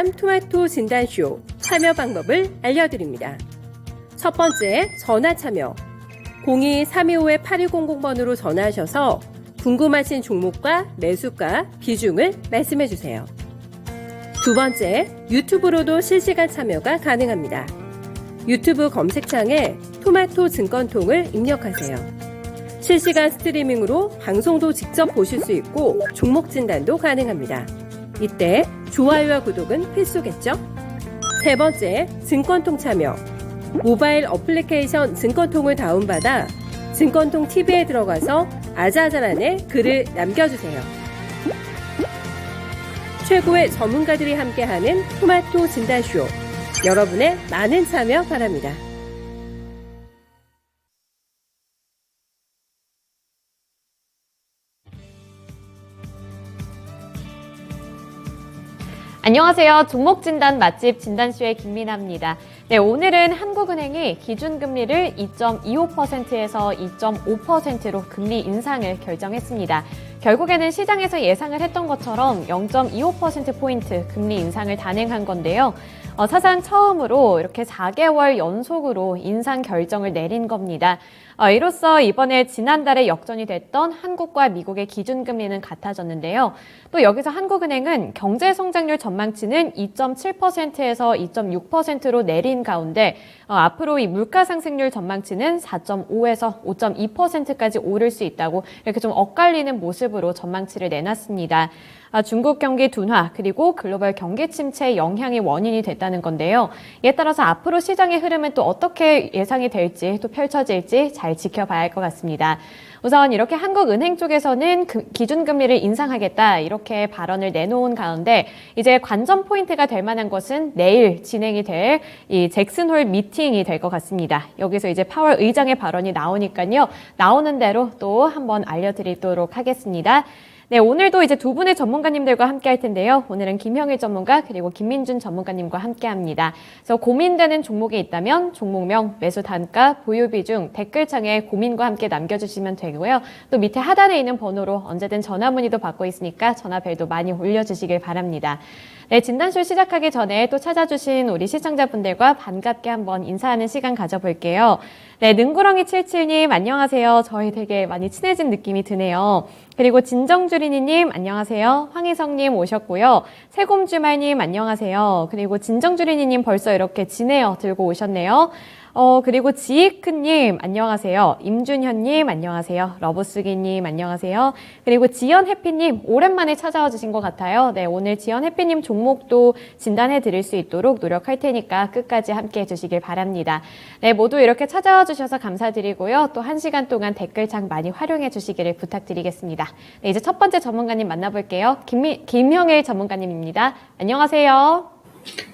토마토 진단쇼 참여 방법을 알려드립니다. 첫 번째, 전화 참여. 02-325-8200번으로 전화하셔서 궁금하신 종목과 매수가, 비중을 말씀해주세요. 두 번째, 유튜브로도 실시간 참여가 가능합니다. 유튜브 검색창에 토마토 증권통을 입력하세요. 실시간 스트리밍으로 방송도 직접 보실 수 있고 종목 진단도 가능합니다. 이때 좋아요와 구독은 필수겠죠? 세 번째, 증권통 참여. 모바일 어플리케이션 증권통을 다운받아 증권통 TV에 들어가서 아자아자란에 글을 남겨주세요. 최고의 전문가들이 함께하는 토마토 진단쇼. 여러분의 많은 참여 바랍니다. 안녕하세요. 종목진단 맛집 진단쇼의 김민아입니다. 네, 오늘은 한국은행이 기준금리를 2.25%에서 2.5%로 금리 인상을 결정했습니다. 결국에는 시장에서 예상을 했던 것처럼 0.25%포인트 금리 인상을 단행한 건데요. 사상 처음으로 이렇게 4개월 연속으로 인상 결정을 내린 겁니다. 이로써 이번에 지난달에 역전이 됐던 한국과 미국의 기준금리는 같아졌는데요. 또 여기서 한국은행은 경제성장률 전망치는 2.7%에서 2.6%로 내린 가운데 앞으로 이 물가상승률 전망치는 4.5에서 5.2%까지 오를 수 있다고 이렇게 좀 엇갈리는 모습으로 전망치를 내놨습니다. 중국 경기 둔화 그리고 글로벌 경기 침체의 영향이 원인이 됐다는 건데요. 이에 따라서 앞으로 시장의 흐름은 또 어떻게 예상이 될지 또 펼쳐질지 잘 지켜봐야 할 것 같습니다. 우선 이렇게 한국은행 쪽에서는 기준금리를 인상하겠다 이렇게 발언을 내놓은 가운데 이제 관전 포인트가 될 만한 것은 내일 진행이 될 이 잭슨홀 미팅이 될 것 같습니다. 여기서 이제 파월 의장의 발언이 나오니까요. 나오는 대로 또 한번 알려드리도록 하겠습니다. 네, 오늘도 이제 두 분의 전문가님들과 함께 할 텐데요. 오늘은 김형일 전문가 그리고 김민준 전문가님과 함께 합니다. 그래서 고민되는 종목이 있다면 종목명, 매수 단가, 보유 비중 댓글창에 고민과 함께 남겨주시면 되고요. 또 밑에 하단에 있는 번호로 언제든 전화 문의도 받고 있으니까 전화벨도 많이 올려주시길 바랍니다. 네, 진단쇼 시작하기 전에 또 찾아주신 우리 시청자분들과 반갑게 한번 인사하는 시간 가져볼게요. 네, 능구렁이77님 안녕하세요. 저희 되게 많이 친해진 느낌이 드네요. 그리고 진정주린이님 안녕하세요. 황희성님 오셨고요. 세곰주말님 안녕하세요. 그리고 진정주린이님 벌써 이렇게 지네어 들고 오셨네요. 그리고 지이크님 안녕하세요. 임준현님 안녕하세요. 러브스기님 안녕하세요. 그리고 지연해피님 오랜만에 찾아와 주신 것 같아요. 네, 오늘 지연해피님 종목도 진단해 드릴 수 있도록 노력할 테니까 끝까지 함께 해주시길 바랍니다. 네, 모두 이렇게 찾아와 주셔서 감사드리고요. 또 1시간 동안 댓글창 많이 활용해 주시기를 부탁드리겠습니다. 네, 이제 첫 번째 전문가님 만나볼게요. 김형일 전문가님입니다. 안녕하세요.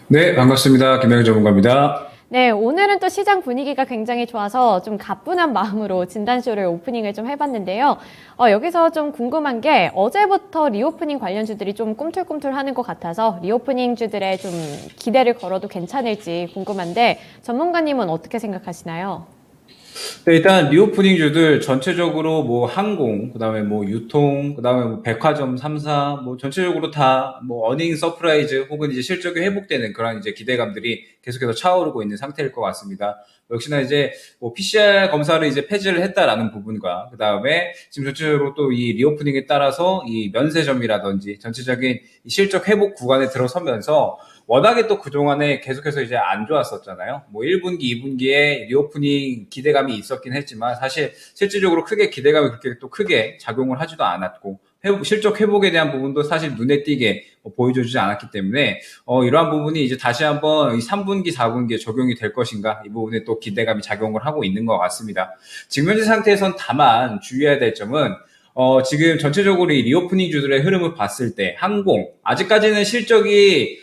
네, 반갑습니다. 김형일 전문가입니다. 네, 오늘은 또 시장 분위기가 굉장히 좋아서 좀 가뿐한 마음으로 진단쇼를 오프닝을 좀 해봤는데요. 여기서 좀 궁금한 게 어제부터 리오프닝 관련주들이 좀 꿈틀꿈틀 하는 것 같아서 리오프닝 주들의 좀 기대를 걸어도 괜찮을지 궁금한데 전문가님은 어떻게 생각하시나요? 네, 일단 리오프닝주들 전체적으로 뭐 항공, 그다음에 뭐 유통, 그다음에 뭐 백화점 3사, 뭐 전체적으로 다 뭐 어닝 서프라이즈 혹은 이제 실적이 회복되는 그런 이제 기대감들이 계속해서 차오르고 있는 상태일 것 같습니다. 역시나 이제 뭐 PCR 검사를 이제 폐지를 했다라는 부분과 그다음에 지금 전체적으로 또 이 리오프닝에 따라서 이 면세점이라든지 전체적인 이 실적 회복 구간에 들어서면서 워낙에 또 그동안에 계속해서 이제 안 좋았었잖아요. 뭐 1분기, 2분기에 리오프닝 기대감이 있었긴 했지만 사실 실질적으로 크게 기대감이 그렇게 또 크게 작용을 하지도 않았고 실적 회복에 대한 부분도 사실 눈에 띄게 보여주지 않았기 때문에 이러한 부분이 이제 다시 한번 3분기, 4분기에 적용이 될 것인가 이 부분에 또 기대감이 작용을 하고 있는 것 같습니다. 지금 현재 상태에선 다만 주의해야 될 점은 지금 전체적으로 이 리오프닝 주들의 흐름을 봤을 때 항공 아직까지는 실적이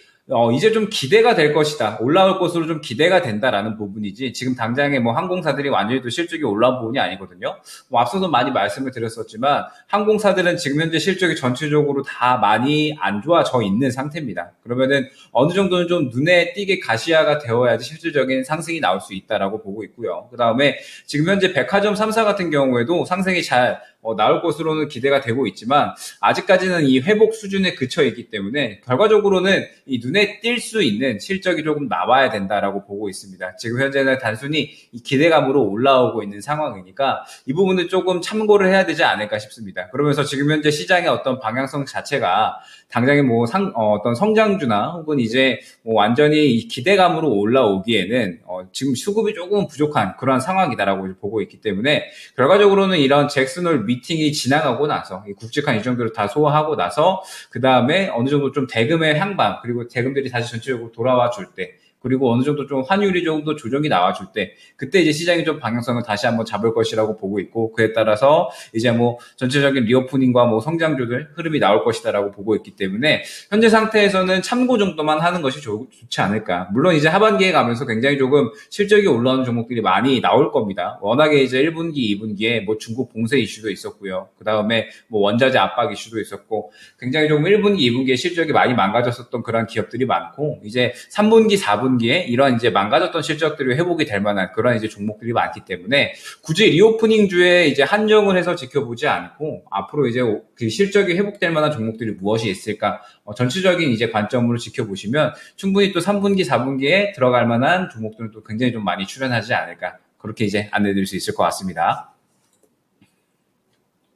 이제 좀 기대가 될 것이다. 올라올 것으로 좀 기대가 된다라는 부분이지 지금 당장에 뭐 항공사들이 완전히 또 실적이 올라온 부분이 아니거든요. 뭐 앞서도 많이 말씀을 드렸었지만 항공사들은 지금 현재 실적이 전체적으로 다 많이 안 좋아져 있는 상태입니다. 그러면은 어느 정도는 좀 눈에 띄게 가시화가 되어야지 실질적인 상승이 나올 수 있다라고 보고 있고요. 그 다음에 지금 현재 백화점 3사 같은 경우에도 상승이 잘 나올 것으로는 기대가 되고 있지만 아직까지는 이 회복 수준에 그쳐 있기 때문에 결과적으로는 이 눈에 띌 수 있는 실적이 조금 나와야 된다라고 보고 있습니다. 지금 현재는 단순히 이 기대감으로 올라오고 있는 상황이니까 이 부분은 조금 참고를 해야 되지 않을까 싶습니다. 그러면서 지금 현재 시장의 어떤 방향성 자체가 당장에 뭐 어떤 성장주나 혹은 이제 뭐 완전히 이 기대감으로 올라오기에는 지금 수급이 조금 부족한 그러한 상황이다라고 보고 있기 때문에 결과적으로는 이런 잭슨홀 미팅이 지나가고 나서 굵직한 이 정도를 다 소화하고 나서 그 다음에 어느 정도 좀 대금의 향방 그리고 대금들이 다시 전체적으로 돌아와 줄 때 그리고 어느 정도 좀 환율이 조금 더 조정이 나와줄 때 그때 이제 시장이 좀 방향성을 다시 한번 잡을 것이라고 보고 있고 그에 따라서 이제 뭐 전체적인 리오프닝과 뭐 성장주들 흐름이 나올 것이다라고 보고 있기 때문에 현재 상태에서는 참고 정도만 하는 것이 좋지 않을까. 물론 이제 하반기에 가면서 굉장히 조금 실적이 올라오는 종목들이 많이 나올 겁니다. 워낙에 이제 1분기, 2분기에 뭐 중국 봉쇄 이슈도 있었고요. 그 다음에 뭐 원자재 압박 이슈도 있었고 굉장히 조금 1분기, 2분기에 실적이 많이 망가졌었던 그런 기업들이 많고 이제 3분기, 4분기에 이런 이제 망가졌던 실적들이 회복이 될 만한 그런 이제 종목들이 많기 때문에 굳이 리오프닝주에 이제 한정을 해서 지켜보지 않고 앞으로 이제 그 실적이 회복될 만한 종목들이 무엇이 있을까 전체적인 이제 관점으로 지켜보시면 충분히 또 3분기, 4분기에 들어갈 만한 종목들은 또 굉장히 좀 많이 출연하지 않을까 그렇게 이제 안내드릴 수 있을 것 같습니다.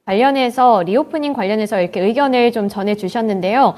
관련해서 리오프닝 관련해서 이렇게 의견을 좀 전해주셨는데요.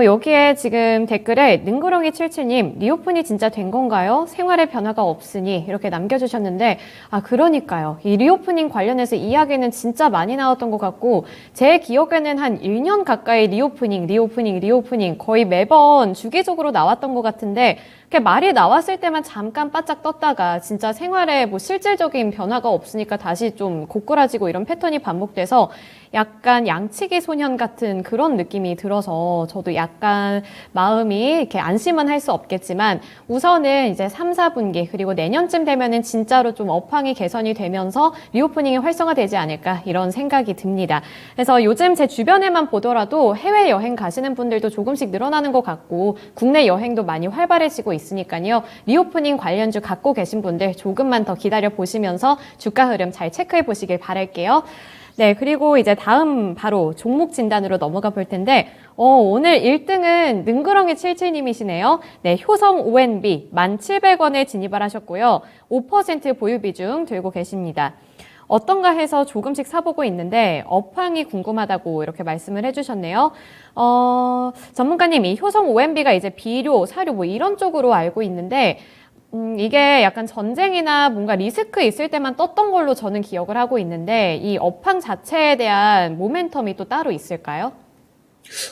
여기에 지금 댓글에 능구렁이 77님 리오프닝 진짜 된 건가요? 생활에 변화가 없으니 이렇게 남겨주셨는데 그러니까요. 이 리오프닝 관련해서 이야기는 진짜 많이 나왔던 것 같고 제 기억에는 한 1년 가까이 리오프닝 거의 매번 주기적으로 나왔던 것 같은데 이렇게 말이 나왔을 때만 잠깐 바짝 떴다가 진짜 생활에 뭐 실질적인 변화가 없으니까 다시 좀 고꾸라지고 이런 패턴이 반복돼서 약간 양치기 소년 같은 그런 느낌이 들어서 저도 약간 마음이 이렇게 안심은 할 수 없겠지만 우선은 이제 3, 4분기 그리고 내년쯤 되면은 진짜로 좀 업황이 개선이 되면서 리오프닝이 활성화되지 않을까 이런 생각이 듭니다. 그래서 요즘 제 주변에만 보더라도 해외여행 가시는 분들도 조금씩 늘어나는 것 같고 국내 여행도 많이 활발해지고 있으니까요. 리오프닝 관련주 갖고 계신 분들 조금만 더 기다려 보시면서 주가 흐름 잘 체크해 보시길 바랄게요. 네, 그리고 이제 다음 바로 종목 진단으로 넘어가 볼 텐데, 오늘 1등은 능그렁이 77님이시네요. 네, 효성 ONB 1,700원에 진입을 하셨고요. 5% 보유 비중 들고 계십니다. 어떤가 해서 조금씩 사보고 있는데 업황이 궁금하다고 이렇게 말씀을 해주셨네요. 전문가님, 이 효성 ONB가 이제 비료, 사료 뭐 이런 쪽으로 알고 있는데 이게 약간 전쟁이나 뭔가 리스크 있을 때만 떴던 걸로 저는 기억을 하고 있는데 이 업황 자체에 대한 모멘텀이 또 따로 있을까요?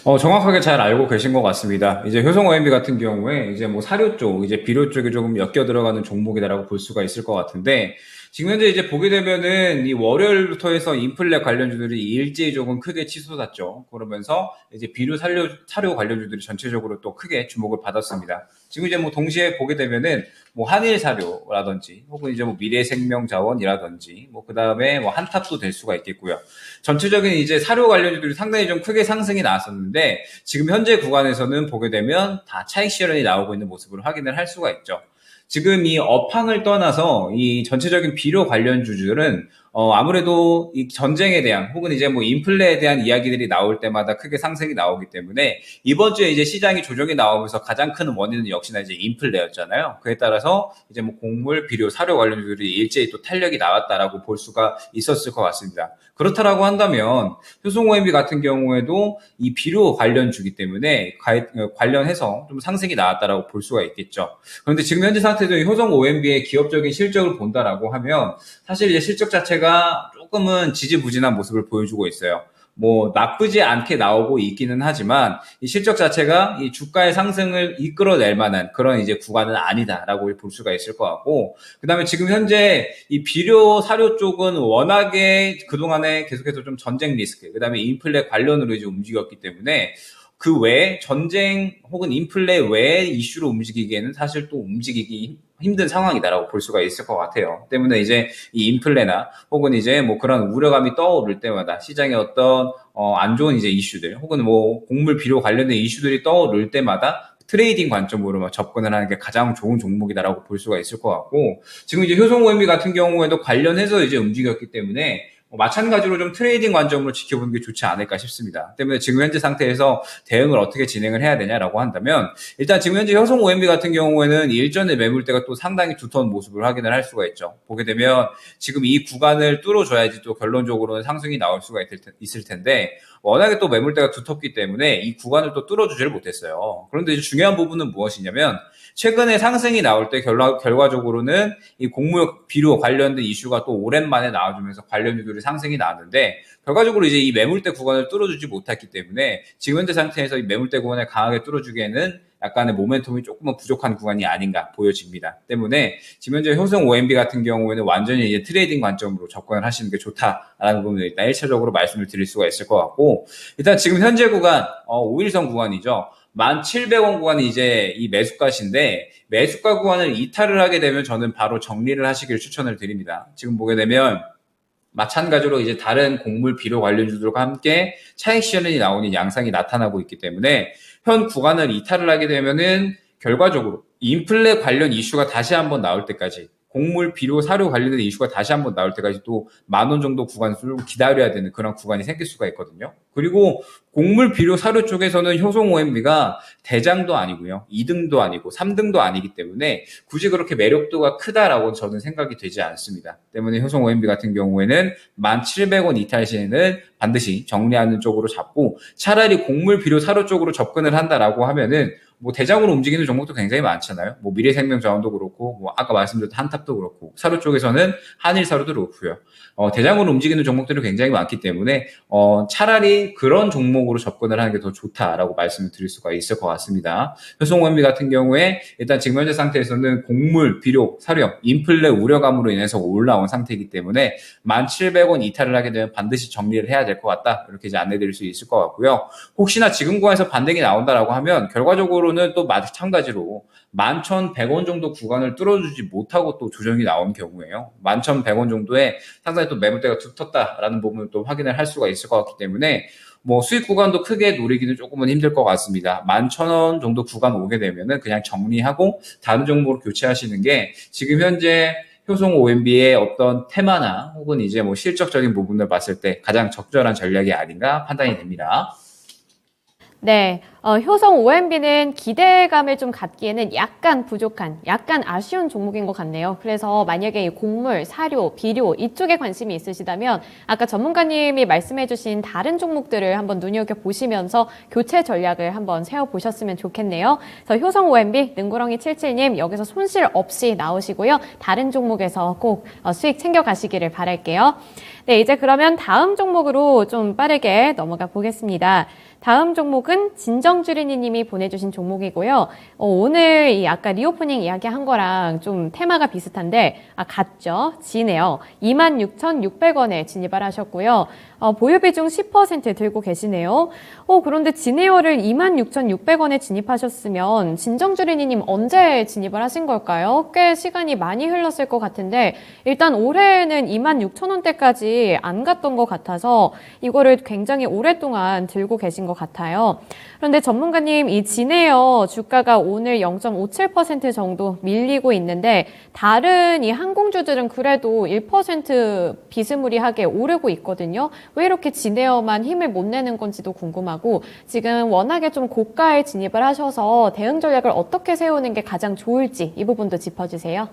정확하게 잘 알고 계신 것 같습니다. 이제 효성 OMB 같은 경우에 이제 뭐 사료 쪽, 이제 비료 쪽에 조금 엮여 들어가는 종목이다라고 볼 수가 있을 것 같은데, 지금 현재 이제 보게 되면은 이 월요일부터 해서 인플레 관련주들이 일제히 조금 크게 치솟았죠. 그러면서 이제 비료 사료 관련주들이 전체적으로 또 크게 주목을 받았습니다. 지금 이제 뭐 동시에 보게 되면은 뭐 한일 사료라든지 혹은 이제 뭐 미래생명자원이라든지 뭐 그다음에 뭐 한탑도 될 수가 있겠고요. 전체적인 이제 사료 관련주들이 상당히 좀 크게 상승이 나왔었는데 지금 현재 구간에서는 보게 되면 다 차익 실현이 나오고 있는 모습을 확인을 할 수가 있죠. 지금 이 업황을 떠나서 이 전체적인 비료 관련주들은 아무래도 이 전쟁에 대한 혹은 이제 뭐 인플레에 대한 이야기들이 나올 때마다 크게 상승이 나오기 때문에 이번 주에 이제 시장이 조정이 나오면서 가장 큰 원인은 역시나 이제 인플레였잖아요. 그에 따라서 이제 뭐 곡물, 비료, 사료 관련주들이 일제히 또 탄력이 나왔다라고 볼 수가 있었을 것 같습니다. 그렇다라고 한다면 효성 OMB 같은 경우에도 이 비료 관련주기 때문에 관련해서 좀 상승이 나왔다라고 볼 수가 있겠죠. 그런데 지금 현재 상태도 효성 OMB의 기업적인 실적을 본다라고 하면 사실 이제 실적 자체가 조금은 지지부진한 모습을 보여주고 있어요. 뭐 나쁘지 않게 나오고 있기는 하지만 이 실적 자체가 이 주가의 상승을 이끌어낼 만한 그런 이제 구간은 아니다라고 볼 수가 있을 것 같고, 그다음에 지금 현재 이 비료 사료 쪽은 워낙에 그동안에 계속해서 좀 전쟁 리스크, 그다음에 인플레 관련으로 이제 움직였기 때문에 그 외에 전쟁 혹은 인플레 외의 이슈로 움직이기에는 사실 또 움직이기 힘든 상황이다라고 볼 수가 있을 것 같아요. 때문에 이제 이 인플레나 혹은 이제 뭐 그런 우려감이 떠오를 때마다 시장의 어떤 안 좋은 이제 이슈들 혹은 뭐 곡물 비료 관련된 이슈들이 떠오를 때마다 트레이딩 관점으로 접근을 하는 게 가장 좋은 종목이다라고 볼 수가 있을 것 같고, 지금 이제 효성 OMB 같은 경우에도 관련해서 이제 움직였기 때문에 마찬가지로 좀 트레이딩 관점으로 지켜보는 게 좋지 않을까 싶습니다. 때문에 지금 현재 상태에서 대응을 어떻게 진행을 해야 되냐라고 한다면 일단 지금 현재 효성 OMB 같은 경우에는 일전에 매물대가 또 상당히 두터운 모습을 확인을 할 수가 있죠. 보게 되면 지금 이 구간을 뚫어줘야지 또 결론적으로는 상승이 나올 수가 있을 텐데 워낙에 또 매물대가 두텁기 때문에 이 구간을 또 뚫어주지를 못했어요. 그런데 이제 중요한 부분은 무엇이냐면 최근에 상승이 나올 때 결과적으로는 이 곡물 비료 관련된 이슈가 또 오랜만에 나와주면서 관련주들이 상승이 나왔는데 결과적으로 이제 이 매물대 구간을 뚫어주지 못했기 때문에 지금 현재 상태에서 이 매물대 구간을 강하게 뚫어주기에는 약간의 모멘텀이 조금은 부족한 구간이 아닌가 보여집니다. 때문에 지금 현재 효성 OMB 같은 경우에는 완전히 이제 트레이딩 관점으로 접근을 하시는 게 좋다라는 부분을 일단 1차적으로 말씀을 드릴 수가 있을 것 같고 일단 지금 현재 구간 5일선 구간이죠. 1,700원 구간이 이제 이 매수가신데 매수가 구간을 이탈을 하게 되면 저는 바로 정리를 하시길 추천을 드립니다. 지금 보게 되면 마찬가지로 이제 다른 곡물 비료 관련주들과 함께 차익 실현이 나오는 양상이 나타나고 있기 때문에 현 구간을 이탈을 하게 되면은 결과적으로 인플레 관련 이슈가 다시 한번 나올 때까지 곡물 비료 사료 관련된 이슈가 다시 한번 나올 때까지 또 10,000원 정도 구간을 기다려야 되는 그런 구간이 생길 수가 있거든요. 그리고 곡물 비료 사료 쪽에서는 효성 OMB가 대장도 아니고요. 2등도 아니고 3등도 아니기 때문에 굳이 그렇게 매력도가 크다라고 저는 생각이 되지 않습니다. 때문에 효성 OMB 같은 경우에는 1,700원 이탈 시에는 반드시 정리하는 쪽으로 잡고 차라리 곡물 비료 사료 쪽으로 접근을 한다라고 하면은 뭐 대장으로 움직이는 종목도 굉장히 많잖아요. 뭐 미래생명자원도 그렇고 뭐 아까 말씀드렸던 한탑도 그렇고 사료 쪽에서는 한일사료도 그렇고요. 대장으로 움직이는 종목들이 굉장히 많기 때문에 차라리 그런 종목으로 접근을 하는 게 더 좋다라고 말씀을 드릴 수가 있을 것 같습니다. 효성 OMB 같은 경우에 일단 지금 현재 상태에서는 곡물, 비료, 사료, 인플레 우려감으로 인해서 올라온 상태이기 때문에 1,700원 이탈을 하게 되면 반드시 정리를 해야 될 것 같다. 이렇게 이제 안내드릴 수 있을 것 같고요. 혹시나 지금 구간에서 반등이 나온다라고 하면 결과적으로는 또 마찬가지로 11,100원 정도 구간을 뚫어주지 못하고 또 조정이 나온 경우에요. 11,100원 정도에 상당히 또 매물대가 두텁다라는 부분을 또 확인을 할 수가 있을 것 같기 때문에 뭐 수익 구간도 크게 노리기는 조금은 힘들 것 같습니다. 11,000원 정도 구간 오게 되면은 그냥 정리하고 다른 종목으로 교체하시는 게 지금 현재 효성 OMB의 어떤 테마나 혹은 이제 뭐 실적적인 부분을 봤을 때 가장 적절한 전략이 아닌가 판단이 됩니다. 네, 효성 OMB는 기대감을 좀 갖기에는 약간 부족한, 약간 아쉬운 종목인 것 같네요. 그래서 만약에 이 곡물, 사료, 비료 이쪽에 관심이 있으시다면 아까 전문가님이 말씀해주신 다른 종목들을 한번 눈여겨보시면서 교체 전략을 한번 세워보셨으면 좋겠네요. 그래서 효성 OMB 능구렁이 77님 여기서 손실 없이 나오시고요. 다른 종목에서 꼭 수익 챙겨가시기를 바랄게요. 네, 이제 그러면 다음 종목으로 좀 빠르게 넘어가 보겠습니다. 다음 종목은 진정주린이님이 보내주신 종목이고요. 오늘 이 아까 리오프닝 이야기한 거랑 좀 테마가 비슷한데 같죠? 지네요. 26,600원에 진입을 하셨고요. 보유 비중 10% 들고 계시네요. 그런데 지네어를 26,600원에 진입하셨으면 진정주린이님 언제 진입을 하신 걸까요? 꽤 시간이 많이 흘렀을 것 같은데 일단 올해는 26,000원대까지 안 갔던 것 같아서 이거를 굉장히 오랫동안 들고 계신 것 같아요. 그런데 전문가님 이 지네어 주가가 오늘 0.57% 정도 밀리고 있는데 다른 이 항공주들은 그래도 1% 비스무리하게 오르고 있거든요. 왜 이렇게 지네어만 힘을 못 내는 건지도 궁금하고 지금 워낙에 좀 고가에 진입을 하셔서 대응 전략을 어떻게 세우는 게 가장 좋을지 이 부분도 짚어주세요.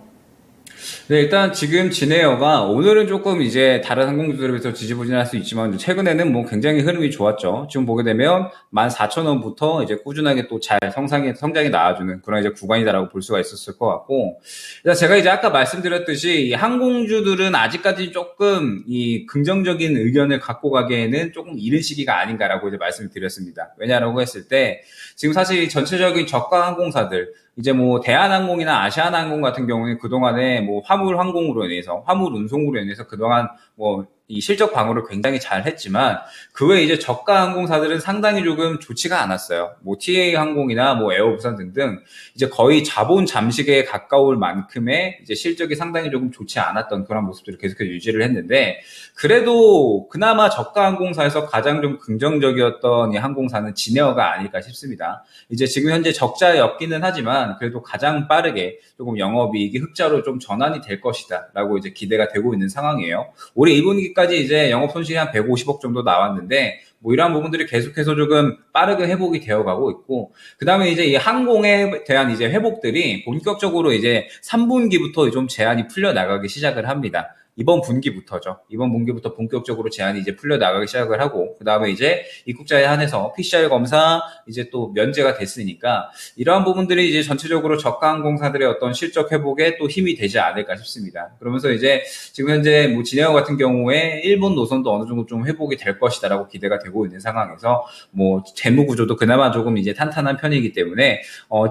네, 일단 지금 지네어가 오늘은 조금 이제 다른 항공주들에 비해서 지지부진할 수 있지만 최근에는 뭐 굉장히 흐름이 좋았죠. 지금 보게 되면 14,000원부터 이제 꾸준하게 또 잘 성장이 나와주는 그런 이제 구간이다라고 볼 수가 있었을 것 같고 일단 제가 이제 아까 말씀드렸듯이 이 항공주들은 아직까지 조금 이 긍정적인 의견을 갖고 가기에는 조금 이른 시기가 아닌가라고 이제 말씀을 드렸습니다. 왜냐라고 했을 때 지금 사실 전체적인 저가 항공사들 이제 뭐 대한항공이나 아시아나항공 같은 경우는 그동안에 뭐 화물 항공으로 인해서 화물 운송으로 인해서 그동안 뭐 이 실적 방어를 굉장히 잘 했지만 그 외에 이제 저가 항공사들은 상당히 조금 좋지가 않았어요. 뭐 TA 항공이나 뭐 에어부산 등등 이제 거의 자본 잠식에 가까울 만큼의 이제 실적이 상당히 조금 좋지 않았던 그런 모습들을 계속해서 유지를 했는데 그래도 그나마 저가 항공사에서 가장 좀 긍정적이었던 이 항공사는 지네어가 아닐까 싶습니다. 이제 지금 현재 적자였기는 하지만 그래도 가장 빠르게 조금 영업이익이 흑자로 좀 전환이 될 것이다 라고 이제 기대가 되고 있는 상황이에요. 올해 1분기까지 아직까지 이제 영업 손실이 한 150억 정도 나왔는데, 뭐 이러한 부분들이 계속해서 조금 빠르게 회복이 되어 가고 있고, 그 다음에 이제 이 항공에 대한 이제 회복들이 본격적으로 이제 3분기부터 좀 제한이 풀려 나가기 시작을 합니다. 이번 분기부터죠. 이번 분기부터 본격적으로 제한이 이제 풀려 나가기 시작을 하고, 그 다음에 이제 입국자에 한해서 PCR 검사 이제 또 면제가 됐으니까, 이러한 부분들이 이제 전체적으로 저가 항공사들의 어떤 실적 회복에 또 힘이 되지 않을까 싶습니다. 그러면서 이제 지금 현재 뭐 진에어 같은 경우에 일본 노선도 어느 정도 좀 회복이 될 것이다라고 기대가 되고 있는 상황에서, 뭐 재무 구조도 그나마 조금 이제 탄탄한 편이기 때문에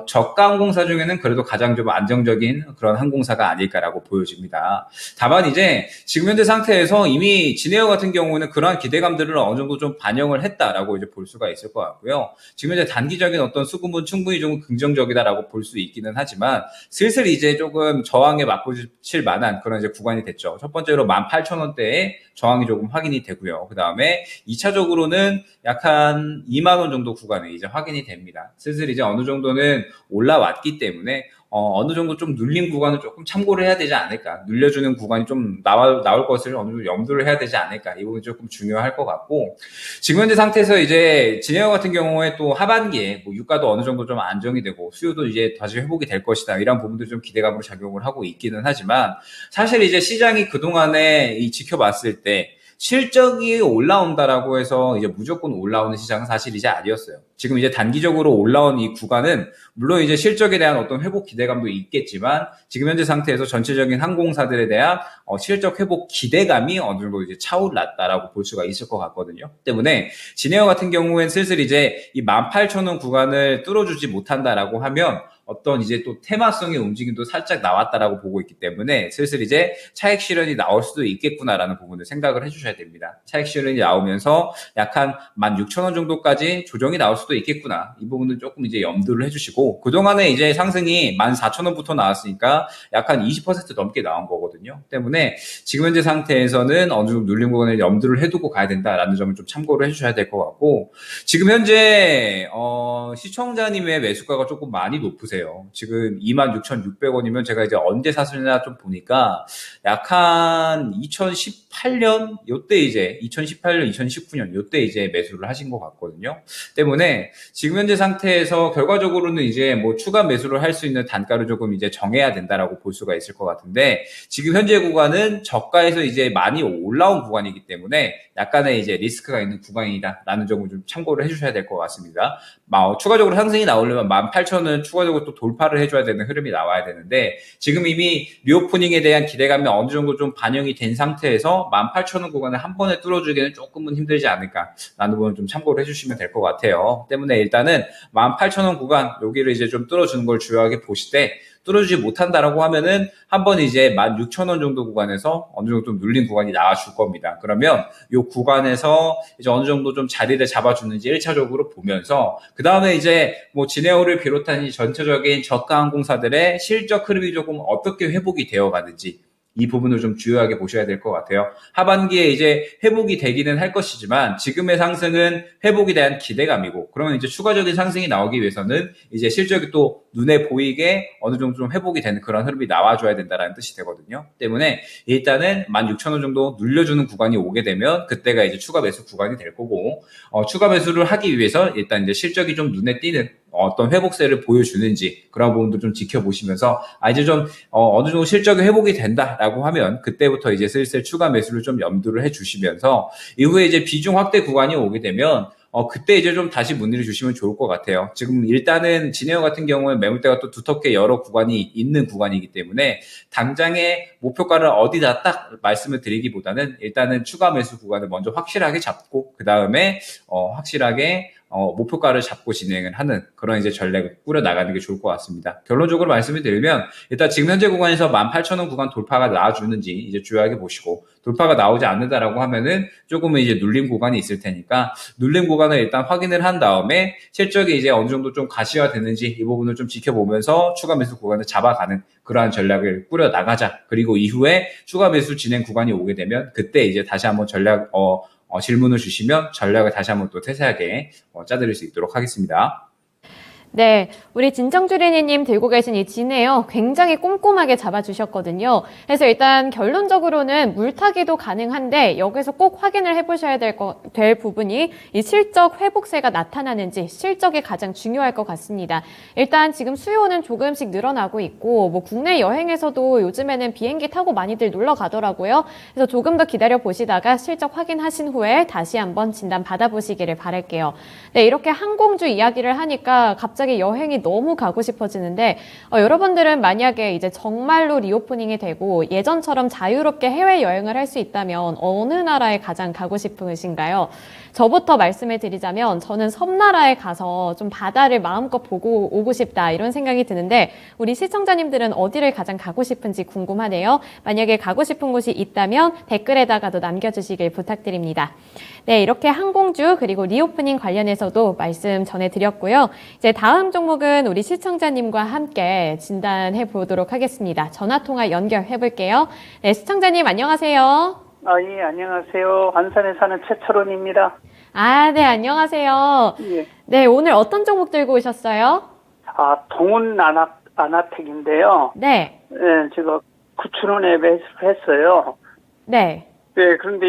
저가 항공사 중에는 그래도 가장 좀 안정적인 그런 항공사가 아닐까라고 보여집니다. 다만 이제 지금 현재 상태에서 이미 진에어 같은 경우는 그러한 기대감들을 어느 정도 좀 반영을 했다라고 이제 볼 수가 있을 것 같고요. 지금 현재 단기적인 어떤 수급은 충분히 좀 긍정적이다라고 볼 수 있기는 하지만, 슬슬 이제 조금 저항에 맞붙일 만한 그런 이제 구간이 됐죠. 첫 번째로 18,000원대에 저항이 조금 확인이 되고요. 그 다음에 2차적으로는 약 한 2만 원 정도 구간에 이제 확인이 됩니다. 슬슬 이제 어느 정도는 올라왔기 때문에 어느 정도 좀 눌린 구간을 조금 참고를 해야 되지 않을까. 눌려주는 구간이 좀 나올 것을 어느 정도 염두를 해야 되지 않을까. 이 부분이 조금 중요할 것 같고, 지금 현재 상태에서 이제 진에어 같은 경우에 또 하반기에 뭐 유가도 어느 정도 좀 안정이 되고 수요도 이제 다시 회복이 될 것이다. 이런 부분들 좀 기대감으로 작용을 하고 있기는 하지만, 사실 이제 시장이 그동안에 지켜봤을 때 실적이 올라온다라고 해서 이제 무조건 올라오는 시장은 사실 이제 아니었어요. 지금 이제 단기적으로 올라온 이 구간은 물론 이제 실적에 대한 어떤 회복 기대감도 있겠지만, 지금 현재 상태에서 전체적인 항공사들에 대한 실적 회복 기대감이 어느 정도 이제 차올랐다라고 볼 수가 있을 것 같거든요. 때문에 진에어 같은 경우엔 슬슬 이제 이 18,000원 구간을 뚫어주지 못한다라고 하면 어떤 이제 또 테마성의 움직임도 살짝 나왔다라고 보고 있기 때문에, 슬슬 이제 차익 실현이 나올 수도 있겠구나라는 부분을 생각을 해주셔야 됩니다. 차익 실현이 나오면서 약 한 16,000원 정도까지 조정이 나올 수도 있겠구나. 이 부분은 조금 이제 염두를 해주시고, 그동안에 이제 상승이 14,000원부터 나왔으니까 약 한 20% 넘게 나온 거거든요. 때문에 지금 현재 상태에서는 어느 정도 눌림 구간을 염두를 해두고 가야 된다라는 점을 좀 참고를 해주셔야 될 것 같고, 지금 현재 시청자님의 매수가가 조금 많이 높으세요. 지금 26,600원이면 제가 이제 언제 샀으나 좀 보니까 약 한 2018년 요때 이제 2018년 2019년 요때 이제 매수를 하신 것 같거든요. 때문에 지금 현재 상태에서 결과적으로는 이제 뭐 추가 매수를 할 수 있는 단가를 조금 이제 정해야 된다라고 볼 수가 있을 것 같은데, 지금 현재 구간은 저가에서 이제 많이 올라온 구간이기 때문에 약간의 이제 리스크가 있는 구간이다라는 점을 좀 참고를 해주셔야 될 것 같습니다. 추가적으로 상승이 나오려면 18,000원 추가적으로 또 돌파를 해줘야 되는 흐름이 나와야 되는데, 지금 이미 리오프닝에 대한 기대감이 어느 정도 좀 반영이 된 상태에서 18,000원 구간을 한 번에 뚫어주기는 조금은 힘들지 않을까라는 부분 좀 참고를 해주시면 될 것 같아요. 때문에 일단은 18,000원 구간 여기를 이제 좀 뚫어주는 걸 중요하게 보시되, 뚫어주지 못한다라고 하면은 한번 이제 16,000원 정도 구간에서 어느 정도 좀 눌린 구간이 나와줄 겁니다. 그러면 이 구간에서 이제 어느 정도 좀 자리를 잡아주는지 1차적으로 보면서, 그 다음에 이제 뭐 진에어를 비롯한 이 전체적인 저가 항공사들의 실적 흐름이 조금 어떻게 회복이 되어 가는지, 이 부분을 좀 주요하게 보셔야 될 것 같아요. 하반기에 이제 회복이 되기는 할 것이지만, 지금의 상승은 회복에 대한 기대감이고, 그러면 이제 추가적인 상승이 나오기 위해서는 이제 실적이 또 눈에 보이게 어느 정도 좀 회복이 되는 그런 흐름이 나와줘야 된다라는 뜻이 되거든요. 때문에 일단은 16,000원 정도 눌려주는 구간이 오게 되면 그때가 이제 추가 매수 구간이 될 거고, 추가 매수를 하기 위해서 일단 이제 실적이 좀 눈에 띄는 어떤 회복세를 보여주는지 그런 부분도 좀 지켜보시면서, 이제 좀 어느 정도 실적이 회복이 된다라고 하면 그때부터 이제 슬슬 추가 매수를 좀 염두를 해주시면서, 이후에 이제 비중 확대 구간이 오게 되면 그때 이제 좀 다시 문의를 주시면 좋을 것 같아요. 지금 일단은 진에어 같은 경우는 매물대가 또 두텁게 여러 구간이 있는 구간이기 때문에 당장의 목표가를 어디다 딱 말씀을 드리기보다는 일단은 추가 매수 구간을 먼저 확실하게 잡고, 그 다음에 확실하게 목표가를 잡고 진행을 하는 그런 이제 전략을 꾸려나가는 게 좋을 것 같습니다. 결론적으로 말씀을 드리면, 일단 지금 현재 구간에서 18,000원 구간 돌파가 나와주는지 이제 주요하게 보시고, 돌파가 나오지 않는다라고 하면은 조금은 이제 눌림 구간이 있을 테니까, 눌림 구간을 일단 확인을 한 다음에 실적이 이제 어느 정도 좀 가시화 되는지 이 부분을 좀 지켜보면서 추가 매수 구간을 잡아가는 그러한 전략을 꾸려나가자. 그리고 이후에 추가 매수 진행 구간이 오게 되면 그때 이제 다시 한번 질문을 주시면 전략을 다시 한번 또 세세하게 짜드릴 수 있도록 하겠습니다. 네, 우리 진정주린이님 들고 계신 이 진에요. 굉장히 꼼꼼하게 잡아주셨거든요. 그래서 일단 결론적으로는 물타기도 가능한데 여기서 꼭 확인을 해보셔야 될 부분이 이 실적 회복세가 나타나는지 실적이 가장 중요할 것 같습니다. 일단 지금 수요는 조금씩 늘어나고 있고 뭐 국내 여행에서도 요즘에는 비행기 타고 많이들 놀러 가더라고요. 그래서 조금 더 기다려 보시다가 실적 확인하신 후에 다시 한번 진단 받아보시기를 바랄게요. 네, 이렇게 항공주 이야기를 하니까 갑자기 여행이 너무 가고 싶어지는데 여러분들은 만약에 이제 정말로 리오프닝이 되고 예전처럼 자유롭게 해외여행을 할 수 있다면 어느 나라에 가장 가고 싶으신가요? 저부터 말씀을 드리자면 저는 섬나라에 가서 좀 바다를 마음껏 보고 오고 싶다 이런 생각이 드는데 우리 시청자님들은 어디를 가장 가고 싶은지 궁금하네요. 만약에 가고 싶은 곳이 있다면 댓글에다가도 남겨주시길 부탁드립니다. 네, 이렇게 항공주 그리고 리오프닝 관련해서도 말씀 전해드렸고요. 이제 다음 종목은 우리 시청자님과 함께 진단해 보도록 하겠습니다. 전화통화 연결해 볼게요. 네, 시청자님 안녕하세요. 예, 안녕하세요. 안산에 사는 최철원입니다. 아, 네, 안녕하세요. 예. 네, 오늘 어떤 종목 들고 오셨어요? 동훈 아나텍인데요. 네. 예, 제가 9,000원에 매수했어요. 네. 예, 그런데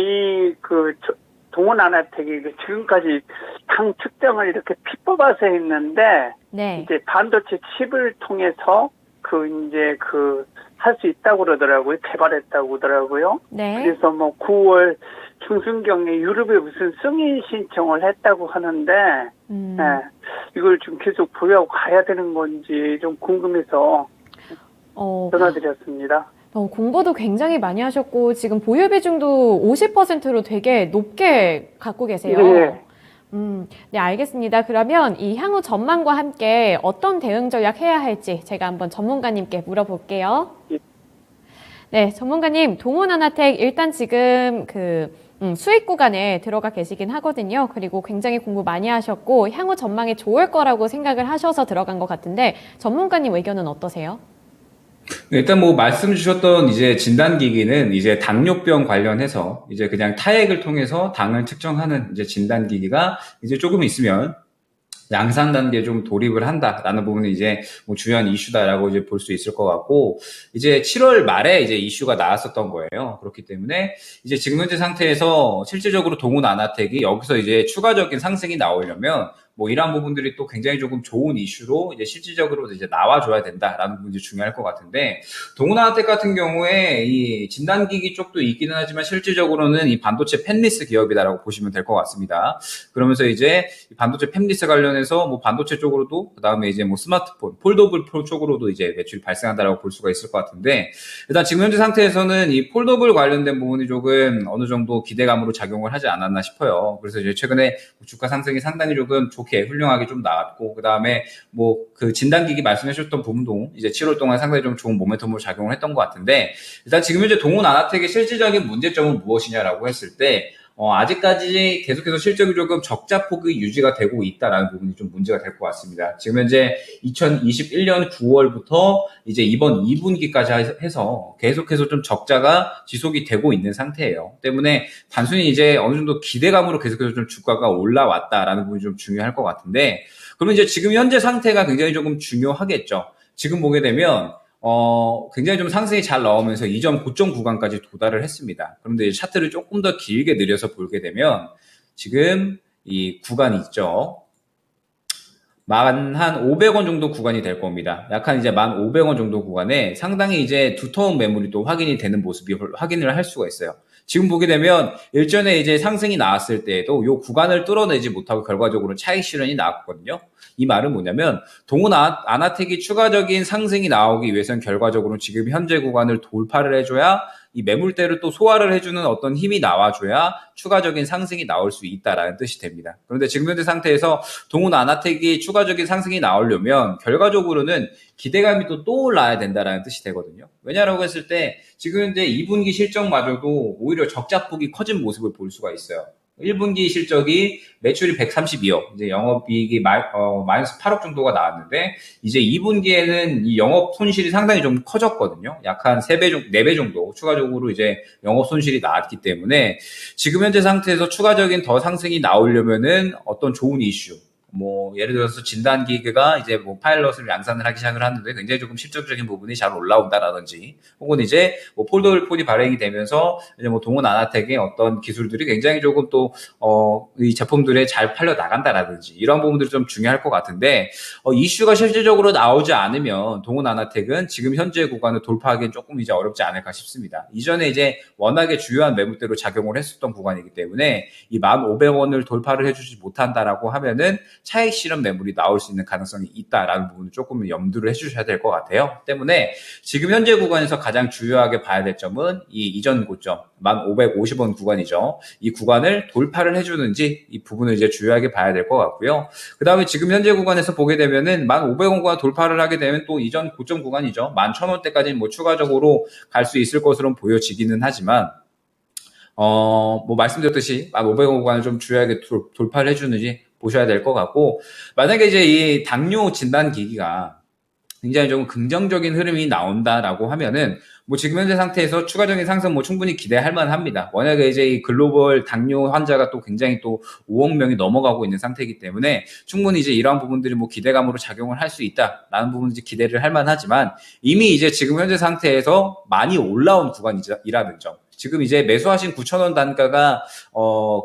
동훈 아나텍이 지금까지 당 측정을 이렇게 피 뽑아서 했는데, 네. 이제 반도체 칩을 통해서 할 수 있다고 그러더라고요. 개발했다고 그러더라고요. 네. 그래서 9월 중순경에 유럽에 무슨 승인 신청을 했다고 하는데, 이걸 좀 계속 보유하고 가야 되는 건지 좀 궁금해서 전화드렸습니다. 공부도 굉장히 많이 하셨고 지금 보유 비중도 50%로 되게 높게 갖고 계세요. 네. 네, 알겠습니다. 그러면 이 향후 전망과 함께 어떤 대응 전략 해야 할지 제가 한번 전문가님께 물어볼게요. 예. 네, 전문가님, 동훈아나텍 일단 지금 수익 구간에 들어가 계시긴 하거든요. 그리고 굉장히 공부 많이 하셨고 향후 전망이 좋을 거라고 생각을 하셔서 들어간 것 같은데 전문가님 의견은 어떠세요? 일단 말씀 주셨던 이제 진단기기는 이제 당뇨병 관련해서 이제 그냥 타액을 통해서 당을 측정하는 이제 진단기기가 이제 조금 있으면 양산 단계에 좀 돌입을 한다라는 부분이 이제 중요한 이슈다라고 이제 볼 수 있을 것 같고, 이제 7월 말에 이제 이슈가 나왔었던 거예요. 그렇기 때문에 이제 지금 현재 상태에서 실질적으로 동훈 아나텍이 여기서 이제 추가적인 상승이 나오려면 이러한 부분들이 또 굉장히 조금 좋은 이슈로 이제 실질적으로 이제 나와줘야 된다라는 부분이 중요할 것 같은데, 동훈 아나텍 같은 경우에 이 진단기기 쪽도 있기는 하지만 실질적으로는 이 반도체 팹리스 기업이다라고 보시면 될 것 같습니다. 그러면서 이제 반도체 팹리스 관련해서 반도체 쪽으로도 그다음에 이제 스마트폰, 폴더블 쪽으로도 이제 매출이 발생한다라고 볼 수가 있을 것 같은데, 일단 지금 현재 상태에서는 이 폴더블 관련된 부분이 조금 어느 정도 기대감으로 작용을 하지 않았나 싶어요. 그래서 이제 최근에 주가 상승이 상당히 조금 좋게 훌륭하게 좀 나왔고, 그 다음에 그 진단기기 말씀해 주셨던 부분도 이제 7월 동안 상당히 좀 좋은 모멘텀으로 작용을 했던 것 같은데, 일단 지금 현재 동훈 아나텍의 실질적인 문제점은 무엇이냐라고 했을 때, 아직까지 계속해서 실적이 조금 적자폭이 유지가 되고 있다라는 부분이 좀 문제가 될 것 같습니다. 지금 현재 2021년 9월부터 이제 이번 2분기까지 해서 계속해서 좀 적자가 지속이 되고 있는 상태예요. 때문에 단순히 이제 어느 정도 기대감으로 계속해서 좀 주가가 올라왔다라는 부분이 좀 중요할 것 같은데, 그러면 이제 지금 현재 상태가 굉장히 조금 중요하겠죠. 지금 보게 되면 굉장히 좀 상승이 잘 나오면서 이전 고점 구간까지 도달을 했습니다. 그런데 이제 차트를 조금 더 길게 늘려서 보게 되면 지금 이 구간이 있죠. 한 500원 정도 구간이 될 겁니다. 약한 이제 1,500원 정도 구간에 상당히 이제 두터운 매물이 또 확인이 되는 모습이 확인을 할 수가 있어요. 지금 보게 되면 일전에 이제 상승이 나왔을 때에도 이 구간을 뚫어내지 못하고 결과적으로 차익 실현이 나왔거든요. 이 말은 뭐냐면 동훈 아나텍이 추가적인 상승이 나오기 위해서는 결과적으로 지금 현재 구간을 돌파를 해줘야 이 매물대를 또 소화를 해주는 어떤 힘이 나와줘야 추가적인 상승이 나올 수 있다라는 뜻이 됩니다. 그런데 지금 현재 상태에서 동훈 아나텍이 추가적인 상승이 나오려면 결과적으로는 기대감이 또 떠올라야 된다라는 뜻이 되거든요. 왜냐라고 했을 때 지금 현재 2분기 실적마저도 오히려 적자폭이 커진 모습을 볼 수가 있어요. 1분기 실적이 매출이 132억, 이제 영업이익이 마이너스 8억 정도가 나왔는데, 이제 2분기에는 이 영업 손실이 상당히 좀 커졌거든요. 약 한 4배 정도 추가적으로 이제 영업 손실이 나왔기 때문에 지금 현재 상태에서 추가적인 더 상승이 나오려면은 어떤 좋은 이슈, 뭐 예를 들어서 진단기계가 이제 뭐 파일럿을 양산을 하기 시작을 하는데 굉장히 조금 실적적인 부분이 잘 올라온다라든지, 혹은 이제 뭐 폴더블 폰이 발행이 되면서 이제 뭐 동원 아나텍의 어떤 기술들이 굉장히 조금 또 이 제품들에 잘 팔려 나간다라든지, 이런 부분들이 좀 중요할 것 같은데, 이슈가 실질적으로 나오지 않으면 동원 아나텍은 지금 현재 구간을 돌파하기엔 조금 이제 어렵지 않을까 싶습니다. 이전에 이제 워낙에 주요한 매물대로 작용을 했었던 구간이기 때문에 이 1,500원을 돌파를 해주지 못한다라고 하면은 차익 실현 매물이 나올 수 있는 가능성이 있다라는 부분을 조금 염두를 해주셔야 될 것 같아요. 때문에 지금 현재 구간에서 가장 주요하게 봐야 될 점은 이 이전 고점 1,550원 구간이죠. 이 구간을 돌파를 해주는지, 이 부분을 이제 주요하게 봐야 될 것 같고요. 그 다음에 지금 현재 구간에서 보게 되면은 1,500원 구간 돌파를 하게 되면 또 이전 고점 구간이죠. 11,000원대까지 뭐 추가적으로 갈 수 있을 것으로 보여지기는 하지만, 뭐 말씀드렸듯이 1,500원 구간을 좀 주요하게 돌파를 해주는지 보셔야 될 것 같고, 만약에 이제 이 당뇨 진단 기기가 굉장히 좀 긍정적인 흐름이 나온다라고 하면은 뭐 지금 현재 상태에서 추가적인 상승 뭐 충분히 기대할 만합니다. 만약에 이제 이 글로벌 당뇨 환자가 또 굉장히 또 5억 명이 넘어가고 있는 상태이기 때문에 충분히 이제 이러한 부분들이 뭐 기대감으로 작용을 할 수 있다라는 부분들이 기대를 할 만하지만, 이미 이제 지금 현재 상태에서 많이 올라온 구간이라는 점. 지금 이제 매수하신 9,000원 단가가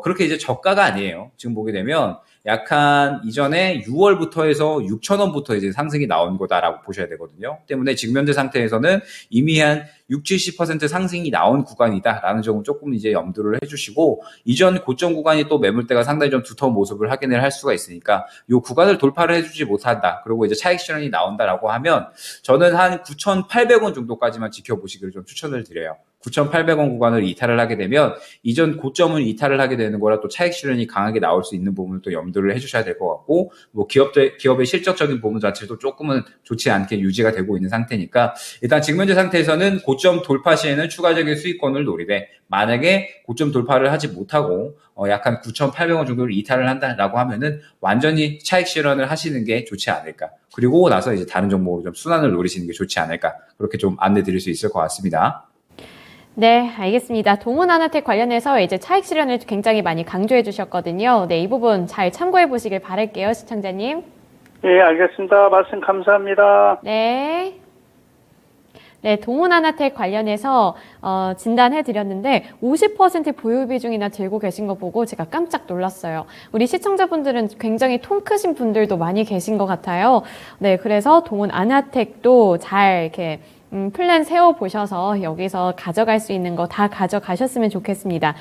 그렇게 이제 저가가 아니에요. 지금 보게 되면 약한 이전에 6월부터 해서 6,000원부터 이제 상승이 나온 거다라고 보셔야 되거든요. 때문에 지금 현재 상태에서는 이미 한 60, 70% 상승이 나온 구간이다라는 점을 조금 이제 염두를 해주시고, 이전 고점 구간이 또 매물대가 상당히 좀 두터운 모습을 확인을 할 수가 있으니까 이 구간을 돌파를 해주지 못한다, 그리고 이제 차익 실현이 나온다라고 하면 저는 한 9,800원 정도까지만 지켜보시기를 좀 추천을 드려요. 9,800원 구간을 이탈을 하게 되면 이전 고점을 이탈을 하게 되는 거라 또 차익 실현이 강하게 나올 수 있는 부분을 또 염두를 해주셔야 될 것 같고, 뭐 기업의 실적적인 부분 자체도 조금은 좋지 않게 유지가 되고 있는 상태니까, 일단 지금 현재 상태에서는 고점 돌파 시에는 추가적인 수익권을 노리되, 만약에 고점 돌파를 하지 못하고 약간 9,800원 정도를 이탈을 한다라고 하면은 완전히 차익 실현을 하시는 게 좋지 않을까. 그리고 나서 이제 다른 종목으로 좀 순환을 노리시는 게 좋지 않을까. 그렇게 좀 안내 드릴 수 있을 것 같습니다. 네, 알겠습니다. 동원 아나텍 관련해서 이제 차익 실현을 굉장히 많이 강조해 주셨거든요. 네, 이 부분 잘 참고해 보시길 바랄게요, 시청자님. 예, 알겠습니다. 말씀 감사합니다. 네. 네, 동원 아나텍 관련해서 진단해 드렸는데 50% 보유 비중이나 들고 계신 거 보고 제가 깜짝 놀랐어요. 우리 시청자분들은 굉장히 통 크신 분들도 많이 계신 것 같아요. 네, 그래서 동원 아나텍도 잘 이렇게 플랜 세워보셔서 여기서 가져갈 수 있는 거 다 가져가셨으면 좋겠습니다.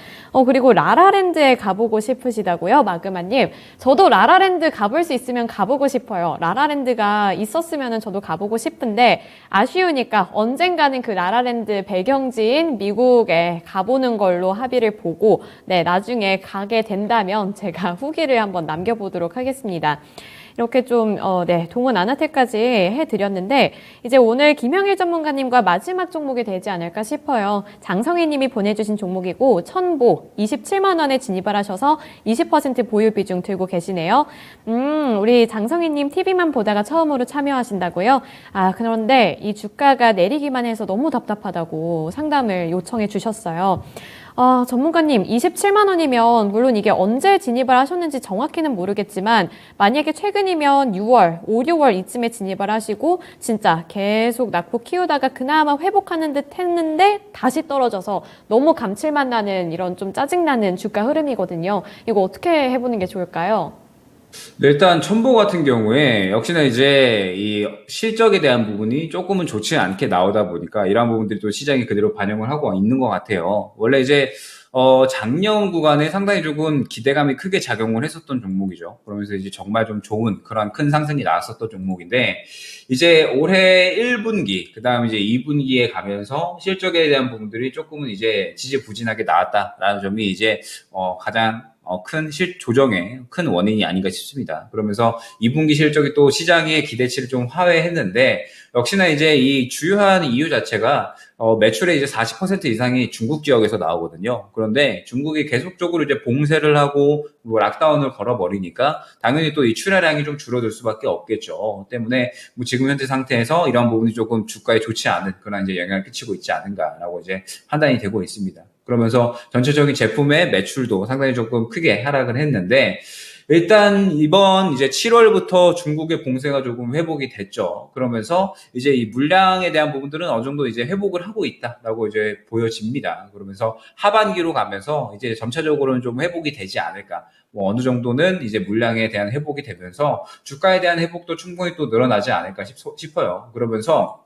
그리고 라라랜드에 가보고 싶으시다고요? 마그마님. 저도 라라랜드 가볼 수 있으면 가보고 싶어요. 라라랜드가 있었으면 저도 가보고 싶은데 아쉬우니까 언젠가는 그 라라랜드 배경지인 미국에 가보는 걸로 합의를 보고, 네, 나중에 가게 된다면 제가 후기를 한번 남겨보도록 하겠습니다. 이렇게 좀 네, 동원 아나텍까지 해드렸는데, 이제 오늘 김형일 전문가님과 마지막 종목이 되지 않을까 싶어요. 장성희 님이 보내주신 종목이고, 천보 27만 원에 진입을 하셔서 20% 보유 비중 들고 계시네요. 우리 장성희 님 TV만 보다가 처음으로 참여하신다고요? 아, 그런데 이 주가가 내리기만 해서 너무 답답하다고 상담을 요청해 주셨어요. 전문가님, 27만 원이면 물론 이게 언제 진입을 하셨는지 정확히는 모르겠지만, 만약에 최근이면 6월, 5, 6월 이쯤에 진입을 하시고 진짜 계속 낙폭 키우다가 그나마 회복하는 듯 했는데 다시 떨어져서 너무 감칠맛 나는 이런 좀 짜증나는 주가 흐름이거든요. 이거 어떻게 해보는 게 좋을까요? 네, 일단 첨보 같은 경우에 역시나 이제 이 실적에 대한 부분이 조금은 좋지 않게 나오다 보니까 이러한 부분들이 또 시장이 그대로 반영을 하고 있는 것 같아요. 원래 이제 작년 구간에 상당히 조금 기대감이 크게 작용을 했었던 종목이죠. 그러면서 이제 정말 좀 좋은 그런 큰 상승이 나왔었던 종목인데, 이제 올해 1분기, 그 다음에 이제 2분기에 가면서 실적에 대한 부분들이 조금은 이제 지지부진하게 나왔다라는 점이 이제 가장 큰 조정의 큰 원인이 아닌가 싶습니다. 그러면서 2분기 실적이 또 시장의 기대치를 좀 하회했는데, 역시나 이제 이 주요한 이유 자체가 매출의 이제 40% 이상이 중국 지역에서 나오거든요. 그런데 중국이 계속적으로 이제 봉쇄를 하고 뭐 락다운을 걸어버리니까 당연히 또 이 출하량이 좀 줄어들 수밖에 없겠죠. 때문에 뭐 지금 현재 상태에서 이런 부분이 조금 주가에 좋지 않은 그런 이제 영향을 끼치고 있지 않은가라고 이제 판단이 되고 있습니다. 그러면서 전체적인 제품의 매출도 상당히 조금 크게 하락을 했는데, 일단 이번 이제 7월부터 중국의 봉쇄가 조금 회복이 됐죠. 그러면서 이제 이 물량에 대한 부분들은 어느 정도 이제 회복을 하고 있다라고 이제 보여집니다. 그러면서 하반기로 가면서 이제 점차적으로는 좀 회복이 되지 않을까. 뭐 어느 정도는 이제 물량에 대한 회복이 되면서 주가에 대한 회복도 충분히 또 늘어나지 않을까 싶어요. 그러면서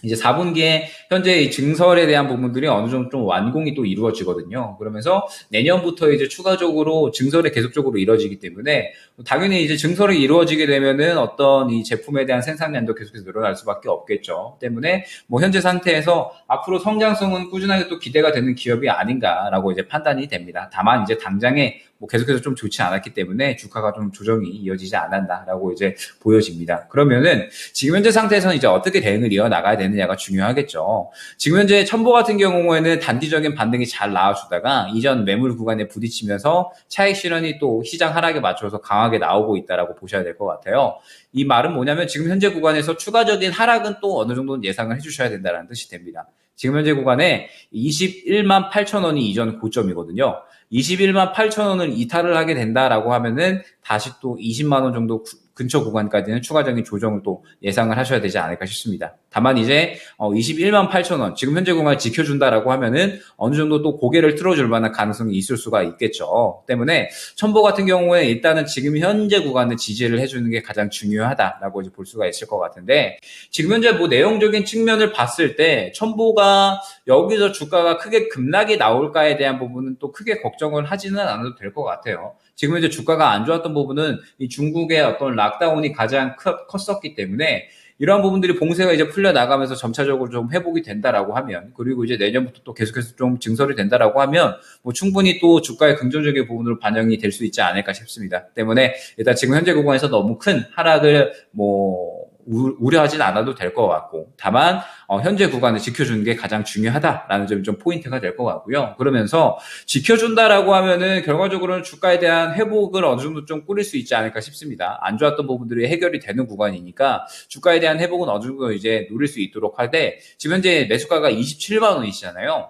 이제 4분기에 현재 이 증설에 대한 부분들이 어느 정도 좀 완공이 또 이루어지거든요. 그러면서 내년부터 이제 추가적으로 증설이 계속적으로 이루어지기 때문에 당연히 이제 증설이 이루어지게 되면은 어떤 이 제품에 대한 생산량도 계속해서 늘어날 수밖에 없겠죠. 때문에 뭐 현재 상태에서 앞으로 성장성은 꾸준하게 또 기대가 되는 기업이 아닌가라고 이제 판단이 됩니다. 다만 이제 당장에 뭐 계속해서 좀 좋지 않았기 때문에 주가가 좀 조정이 이어지지 않았다라고 이제 보여집니다. 그러면은 지금 현재 상태에서는 이제 어떻게 대응을 이어나가야 되느냐가 중요하겠죠. 지금 현재 첨보 같은 경우에는 단기적인 반등이 잘 나와주다가 이전 매물 구간에 부딪히면서 차익 실현이 또 시장 하락에 맞춰서 강하게 나오고 있다라고 보셔야 될 것 같아요. 이 말은 뭐냐면 지금 현재 구간에서 추가적인 하락은 또 어느 정도는 예상을 해주셔야 된다는 뜻이 됩니다. 지금 현재 구간에 21만 8천 원이 이전 고점이거든요. 21만 8천 원을 이탈을 하게 된다라고 하면은 다시 또 20만 원 정도 근처 구간까지는 추가적인 조정을 또 예상을 하셔야 되지 않을까 싶습니다. 다만 이제 21만 8천 원 지금 현재 구간을 지켜준다라고 하면은 어느 정도 또 고개를 틀어줄 만한 가능성이 있을 수가 있겠죠. 때문에 첨보 같은 경우에 일단은 지금 현재 구간을 지지를 해주는 게 가장 중요하다라고 이제 볼 수가 있을 것 같은데 지금 현재 뭐 내용적인 측면을 봤을 때 첨보가 여기서 주가가 크게 급락이 나올까에 대한 부분은 또 크게 걱정을 하지는 않아도 될 것 같아요. 지금 이제 주가가 안 좋았던 부분은 이 중국의 어떤 락다운이 가장 컸었기 때문에 이러한 부분들이 봉쇄가 이제 풀려 나가면서 점차적으로 좀 회복이 된다라고 하면 그리고 이제 내년부터 또 계속해서 좀 증설이 된다라고 하면 뭐 충분히 또 주가의 긍정적인 부분으로 반영이 될 수 있지 않을까 싶습니다. 때문에 일단 지금 현재 구간에서 너무 큰 하락을 뭐 우려하진 않아도 될 것 같고 다만 현재 구간을 지켜주는 게 가장 중요하다라는 점이 좀 포인트가 될 것 같고요. 그러면서 지켜준다라고 하면은 결과적으로는 주가에 대한 회복을 어느 정도 좀 꾸릴 수 있지 않을까 싶습니다. 안 좋았던 부분들이 해결이 되는 구간이니까 주가에 대한 회복은 어느 정도 이제 누릴 수 있도록 할 때 지금 현재 매수가가 27만 원이시잖아요.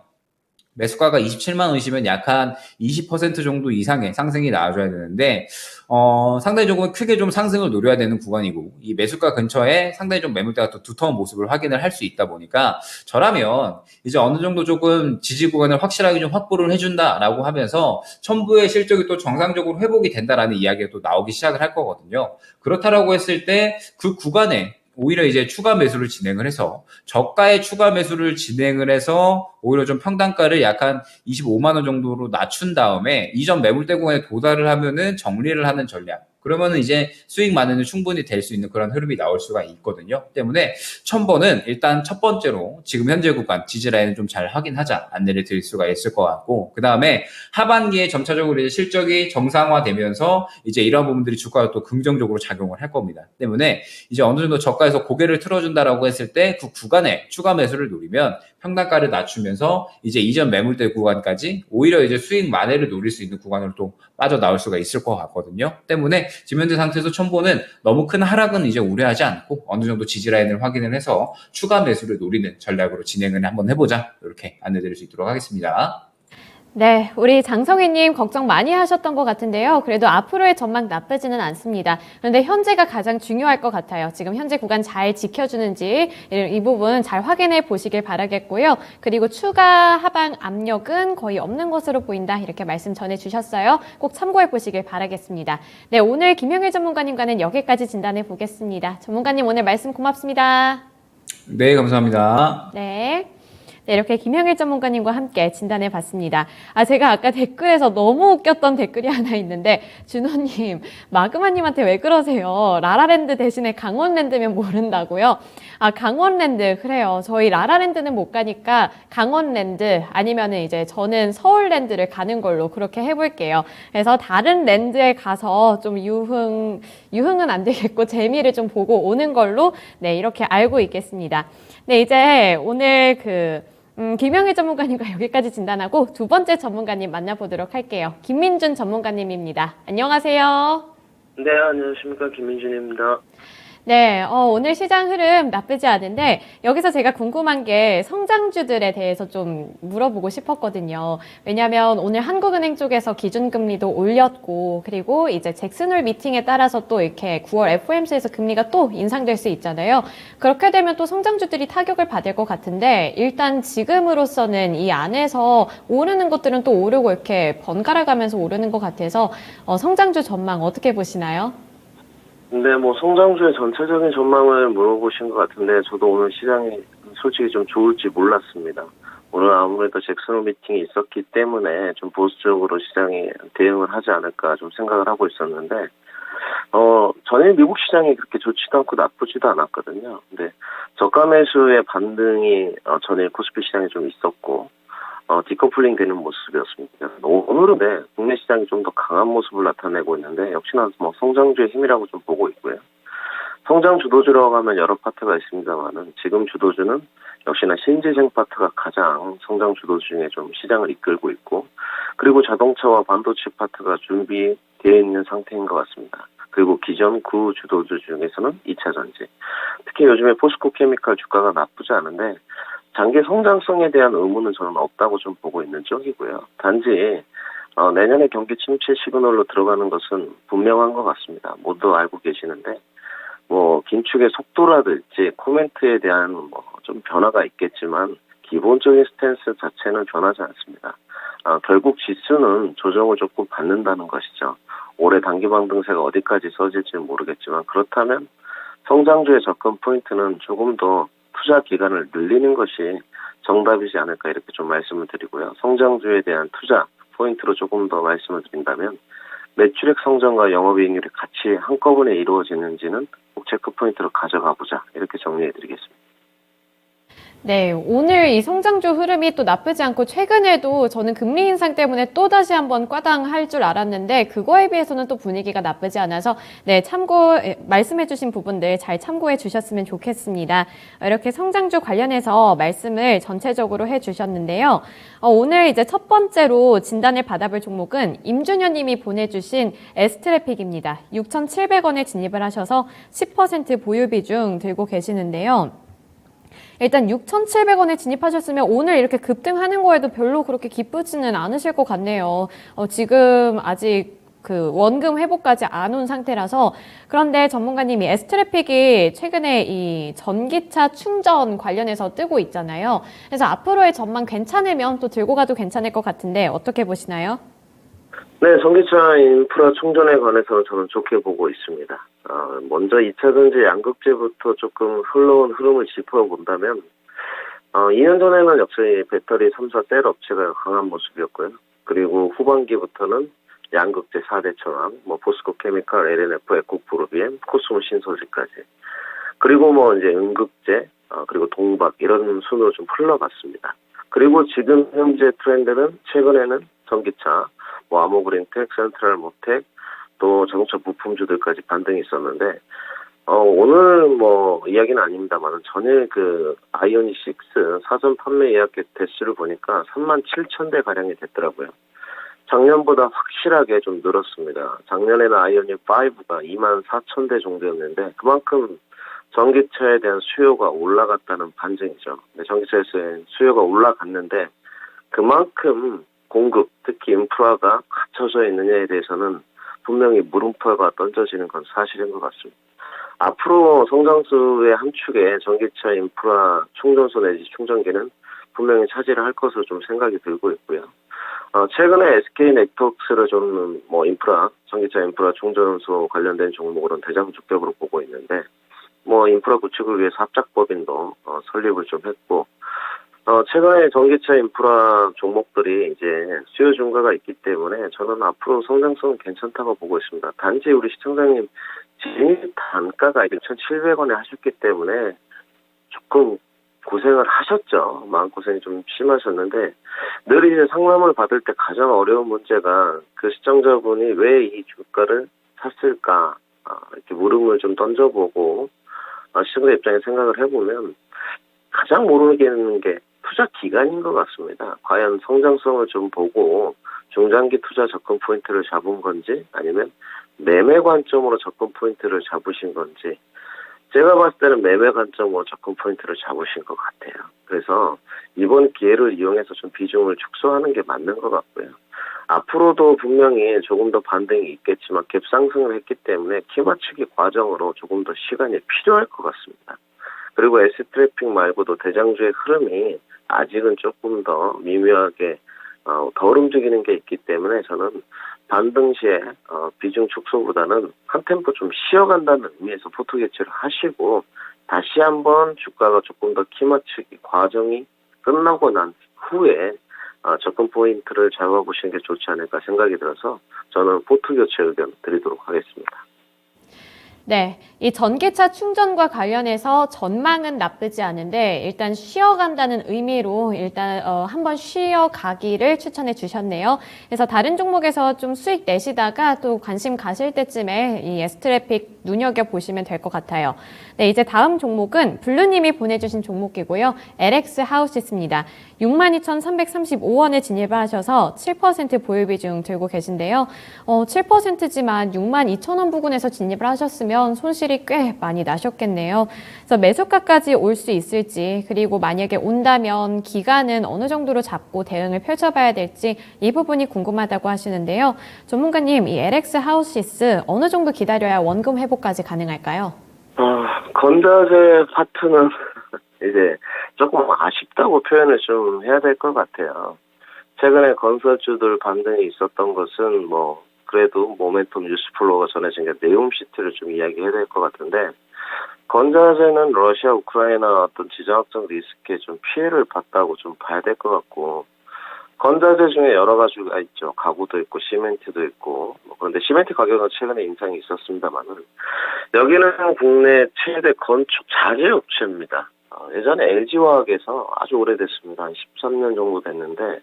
매수가가 27만 원이시면 약 한 20% 정도 이상의 상승이 나와줘야 되는데 상당히 조금 크게 좀 상승을 노려야 되는 구간이고 이 매수가 근처에 상당히 좀 매물대가 또 두터운 모습을 확인을 할 수 있다 보니까 저라면 이제 어느 정도 조금 지지 구간을 확실하게 좀 확보를 해준다라고 하면서 첨부의 실적이 또 정상적으로 회복이 된다라는 이야기가 또 나오기 시작을 할 거거든요. 그렇다라고 했을 때 그 구간에 오히려 이제 추가 매수를 진행을 해서 저가의 추가 매수를 진행을 해서 오히려 좀 평단가를 약 한 25만 원 정도로 낮춘 다음에 이전 매물대 구간에 도달을 하면은 정리를 하는 전략. 그러면은 이제 수익 만회는 충분히 될 수 있는 그런 흐름이 나올 수가 있거든요. 때문에 첨보는 일단 첫 번째로 지금 현재 구간 지지라인을 좀 잘 확인하자 안내를 드릴 수가 있을 것 같고 그 다음에 하반기에 점차적으로 이제 실적이 정상화되면서 이제 이러한 부분들이 주가에 또 긍정적으로 작용을 할 겁니다. 때문에 이제 어느 정도 저가에서 고개를 틀어준다라고 했을 때 그 구간에 추가 매수를 노리면 평단가를 낮추면서 이제 이전 매물대 구간까지 오히려 이제 수익 만회를 노릴 수 있는 구간으로 또 빠져나올 수가 있을 것 같거든요. 때문에 지금 현재 상태에서 첨보는 너무 큰 하락은 이제 우려하지 않고 어느 정도 지지라인을 확인을 해서 추가 매수를 노리는 전략으로 진행을 한번 해보자 이렇게 안내드릴 수 있도록 하겠습니다. 네, 우리 장성희님 걱정 많이 하셨던 것 같은데요. 그래도 앞으로의 전망 나쁘지는 않습니다. 그런데 현재가 가장 중요할 것 같아요. 지금 현재 구간 잘 지켜주는지 이 부분 잘 확인해 보시길 바라겠고요. 그리고 추가 하방 압력은 거의 없는 것으로 보인다. 이렇게 말씀 전해주셨어요. 꼭 참고해 보시길 바라겠습니다. 네, 오늘 김영일 전문가님과는 여기까지 진단해 보겠습니다. 전문가님 오늘 말씀 고맙습니다. 네, 감사합니다. 네. 네, 이렇게 김영일 전문가님과 함께 진단해 봤습니다. 제가 아까 댓글에서 너무 웃겼던 댓글이 하나 있는데, 준호님, 마그마님한테 왜 그러세요? 라라랜드 대신에 강원랜드면 모른다고요? 강원랜드, 그래요. 저희 라라랜드는 못 가니까 강원랜드 아니면은 이제 저는 서울랜드를 가는 걸로 그렇게 해볼게요. 그래서 다른 랜드에 가서 좀 유흥은 안 되겠고 재미를 좀 보고 오는 걸로 네, 이렇게 알고 있겠습니다. 네, 이제 오늘 김영일 전문가님과 여기까지 진단하고 두 번째 전문가님 만나보도록 할게요. 김민준 전문가님입니다. 안녕하세요. 네, 안녕하십니까. 김민준입니다. 네, 오늘 시장 흐름 나쁘지 않은데 여기서 제가 궁금한 게 성장주들에 대해서 좀 물어보고 싶었거든요. 왜냐하면 오늘 한국은행 쪽에서 기준금리도 올렸고 그리고 이제 잭슨홀 미팅에 따라서 또 이렇게 9월 FOMC에서 금리가 또 인상될 수 있잖아요. 그렇게 되면 또 성장주들이 타격을 받을 것 같은데 일단 지금으로서는 이 안에서 오르는 것들은 또 오르고 이렇게 번갈아 가면서 오르는 것 같아서 성장주 전망 어떻게 보시나요? 근데 뭐 성장주의 전체적인 전망을 물어보신 것 같은데 저도 오늘 시장이 솔직히 좀 좋을지 몰랐습니다. 오늘 아무래도 잭슨홀 미팅이 있었기 때문에 좀 보수적으로 시장이 대응을 하지 않을까 좀 생각을 하고 있었는데 전일 미국 시장이 그렇게 좋지도 않고 나쁘지도 않았거든요. 근데 저가 매수의 반등이 전일 코스피 시장에 좀 있었고 디커플링 되는 모습이었습니다. 오늘은 네, 국내 시장이 좀 더 강한 모습을 나타내고 있는데 역시나 뭐 성장주의 힘이라고 좀 보고 있고요. 성장 주도주라고 하면 여러 파트가 있습니다만은 지금 주도주는 역시나 신재생 파트가 가장 성장 주도주 중에 좀 시장을 이끌고 있고 그리고 자동차와 반도체 파트가 준비되어 있는 상태인 것 같습니다. 그리고 기존 구 주도주 중에서는 2차 전지. 특히 요즘에 포스코 케미칼 주가가 나쁘지 않은데 장기 성장성에 대한 의문은 저는 없다고 좀 보고 있는 쪽이고요. 단지 내년에 경기 침체 시그널로 들어가는 것은 분명한 것 같습니다. 모두 알고 계시는데 뭐 긴축의 속도라든지 코멘트에 대한 뭐 좀 변화가 있겠지만 기본적인 스탠스 자체는 변하지 않습니다. 결국 지수는 조정을 조금 받는다는 것이죠. 올해 단기 방등세가 어디까지 써질지는 모르겠지만 그렇다면 성장주의 접근 포인트는 조금 더 투자 기간을 늘리는 것이 정답이지 않을까 이렇게 좀 말씀을 드리고요. 성장주에 대한 투자 포인트로 조금 더 말씀을 드린다면 매출액 성장과 영업이익률이 같이 한꺼번에 이루어지는지는 꼭 체크 포인트로 가져가 보자 이렇게 정리해 드리겠습니다. 네, 오늘 이 성장주 흐름이 또 나쁘지 않고 최근에도 저는 금리 인상 때문에 또 다시 한번 과당할 줄 알았는데 그거에 비해서는 또 분위기가 나쁘지 않아서 네, 말씀해 주신 부분들 잘 참고해 주셨으면 좋겠습니다. 이렇게 성장주 관련해서 말씀을 전체적으로 해 주셨는데요. 오늘 이제 첫 번째로 진단을 받아볼 종목은 임준현 님이 보내주신 S트래픽입니다. 6,700원에 진입을 하셔서 10% 보유 비중 들고 계시는데요. 일단 6,700원에 진입하셨으면 오늘 이렇게 급등하는 거에도 별로 그렇게 기쁘지는 않으실 것 같네요. 지금 아직 그 원금 회복까지 안 온 상태라서 그런데 전문가님이 S트래픽이 최근에 이 전기차 충전 관련해서 뜨고 있잖아요. 그래서 앞으로의 전망 괜찮으면 또 들고 가도 괜찮을 것 같은데 어떻게 보시나요? 네, 전기차 인프라 충전에 관해서 저는 좋게 보고 있습니다. 먼저 2차 전지 양극재부터 조금 흘러온 흐름을 짚어본다면 2년 전에는 역시 배터리 3사 셀 업체가 강한 모습이었고요. 그리고 후반기부터는 양극재 4대 천왕, 포스코 케미칼, LNF, 에코프로비엠, 코스모 신소재까지. 그리고 이제 음극재, 그리고 동박 이런 순으로 좀 흘러갔습니다. 그리고 지금 현재 트렌드는 최근에는 전기차, 아모그린텍, 센트럴모텍, 또 자동차 부품주들까지 반등이 있었는데 오늘 이야기는 아닙니다만 전일 그 아이오닉 6 사전 판매 예약 대수를 보니까 37,000대 가량이 됐더라고요. 작년보다 확실하게 좀 늘었습니다. 작년에는 아이오닉 5가 24,000대 정도였는데 그만큼 전기차에 대한 수요가 올라갔다는 반증이죠. 전기차에서 수요가 올라갔는데 그만큼 공급, 특히 인프라가 갖춰져 있느냐에 대해서는 분명히 물음표가 던져지는 건 사실인 것 같습니다. 앞으로 성장수의 한 축에 전기차 인프라 충전소 내지 충전기는 분명히 차지를 할 것으로 좀 생각이 들고 있고요. 최근에 SK 네트워크스를 좀 전기차 인프라 충전소 관련된 종목으로는 대장 주격으로 보고 있는데 인프라 구축을 위해서 합작법인도 설립을 좀 했고 최근에 전기차 인프라 종목들이 이제 수요 증가가 있기 때문에 저는 앞으로 성장성은 괜찮다고 보고 있습니다. 단지 우리 시청자님 진입 단가가 6,700원에 하셨기 때문에 조금 고생을 하셨죠. 마음고생이 좀 심하셨는데 늘 이제 상담을 받을 때 가장 어려운 문제가 그 시청자분이 왜 이 주가를 샀을까 이렇게 물음을 좀 던져보고 시청자 입장에 생각을 해보면 가장 모르겠는 게 투자 기간인 것 같습니다. 과연 성장성을 좀 보고 중장기 투자 접근 포인트를 잡은 건지 아니면 매매 관점으로 접근 포인트를 잡으신 건지 제가 봤을 때는 매매 관점으로 접근 포인트를 잡으신 것 같아요. 그래서 이번 기회를 이용해서 좀 비중을 축소하는 게 맞는 것 같고요. 앞으로도 분명히 조금 더 반등이 있겠지만 갭 상승을 했기 때문에 키 맞추기 과정으로 조금 더 시간이 필요할 것 같습니다. 그리고 S트래픽 말고도 대장주의 흐름이 아직은 조금 더 미묘하게 덜 움직이는 게 있기 때문에 저는 반등 시에 비중 축소보다는 한 템포 좀 쉬어간다는 의미에서 포트 개체를 하시고 다시 한번 주가가 조금 더 키 맞추기 과정이 끝나고 난 후에 접근 포인트를 잡아보시는 게 좋지 않을까 생각이 들어서 저는 포트 교체 의견 드리도록 하겠습니다. 네, 이 전기차 충전과 관련해서 전망은 나쁘지 않은데 일단 쉬어간다는 의미로 일단 한번 쉬어가기를 추천해 주셨네요. 그래서 다른 종목에서 좀 수익 내시다가 또 관심 가실 때쯤에 이 S트래픽 눈여겨보시면 될 것 같아요. 네, 이제 다음 종목은 블루님이 보내주신 종목이고요. LX 하우시스입니다. 62,335원에 진입을 하셔서 7% 보유 비중 들고 계신데요. 7%지만 62,000원 부근에서 진입을 하셨으면 손실이 꽤 많이 나셨겠네요. 그래서 매수가까지 올 수 있을지, 그리고 만약에 온다면 기간은 어느 정도로 잡고 대응을 펼쳐봐야 될지 이 부분이 궁금하다고 하시는데요. 전문가님, 이 LX 하우시스 어느 정도 기다려야 원금 회복까지 가능할까요? 건자재 파트는 이제 조금 아쉽다고 표현을 좀 해야 될 것 같아요. 최근에 건설주들 반등이 있었던 것은 그래도 모멘텀 뉴스플로우가 전해진 게 내용 시트를 좀 이야기해야 될 것 같은데, 건자재는 러시아 우크라이나 어떤 지정학적 리스크에 좀 피해를 봤다고 좀 봐야 될 것 같고, 건자재 중에 여러 가지가 있죠. 가구도 있고 시멘트도 있고, 그런데 시멘트 가격은 최근에 인상이 있었습니다만은 여기는 국내 최대 건축 자재 업체입니다. 예전에 LG화학에서 아주 오래됐습니다. 한 13년 정도 됐는데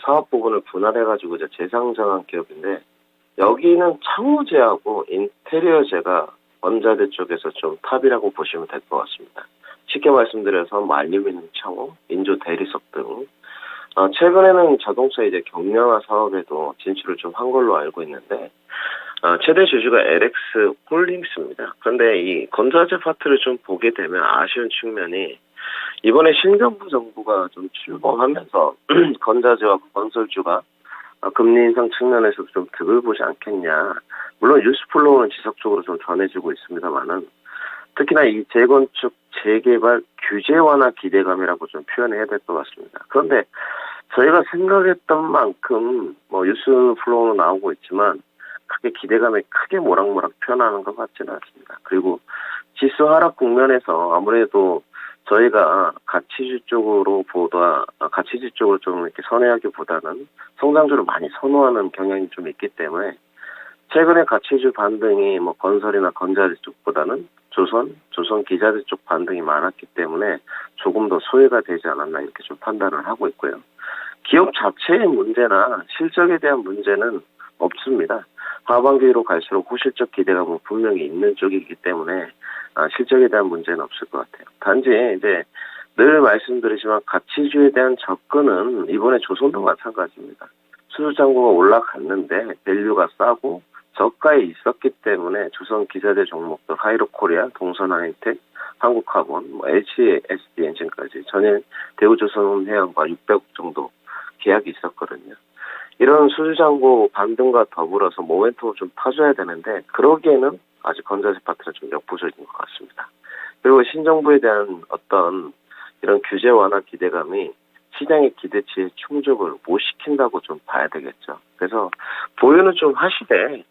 사업 부분을 분할해가지고 이제 재상장한 기업인데, 여기는 창호재하고 인테리어재가 원자재 쪽에서 좀 탑이라고 보시면 될 것 같습니다. 쉽게 말씀드려서 알루미늄 창호, 인조 대리석 등 최근에는 자동차 이제 경량화 사업에도 진출을 좀 한 걸로 알고 있는데, 최대 주주가 LX 홀딩스입니다. 그런데 이 건자재 파트를 좀 보게 되면 아쉬운 측면이, 이번에 신정부 정부가 좀 출범하면서 건자재와 건설주가 금리 인상 측면에서 좀 득을 보지 않겠냐. 물론 뉴스플로우는 지속적으로 좀 전해지고 있습니다만은, 특히나 이 재건축, 재개발 규제 완화 기대감이라고 좀 표현해야 될 것 같습니다. 그런데 저희가 생각했던 만큼 뉴스 플로우는 나오고 있지만 크게 기대감이 크게 모락모락 표현하는 것 같지는 않습니다. 그리고 지수 하락 국면에서 아무래도 저희가 가치주 쪽으로 좀 이렇게 선회하기보다는 성장주를 많이 선호하는 경향이 좀 있기 때문에, 최근에 가치주 반등이 건설이나 건자재 쪽보다는 조선 기자재 쪽 반등이 많았기 때문에 조금 더 소외가 되지 않았나 이렇게 좀 판단을 하고 있고요. 기업 자체의 문제나 실적에 대한 문제는 없습니다. 하반기로 갈수록 호실적 기대감은 분명히 있는 쪽이기 때문에 실적에 대한 문제는 없을 것 같아요. 단지 이제 늘 말씀드리지만 가치주에 대한 접근은 이번에 조선도 마찬가지입니다. 수주잔고가 올라갔는데 밸류가 싸고 저가에 있었기 때문에 조선 기자재 종목들 하이로코리아, 동선하이텍, 한국카본, HSD 엔진까지 전일 대우조선해양과 600억 정도 계약이 있었거든요. 이런 수주잔고 반등과 더불어서 모멘텀을 좀 타줘야 되는데, 그러기에는 아직 건자재 파트는 좀 역부족인 것 같습니다. 그리고 신정부에 대한 어떤 이런 규제 완화 기대감이 시장의 기대치에 충족을 못 시킨다고 좀 봐야 되겠죠. 그래서 보유는 좀 하시되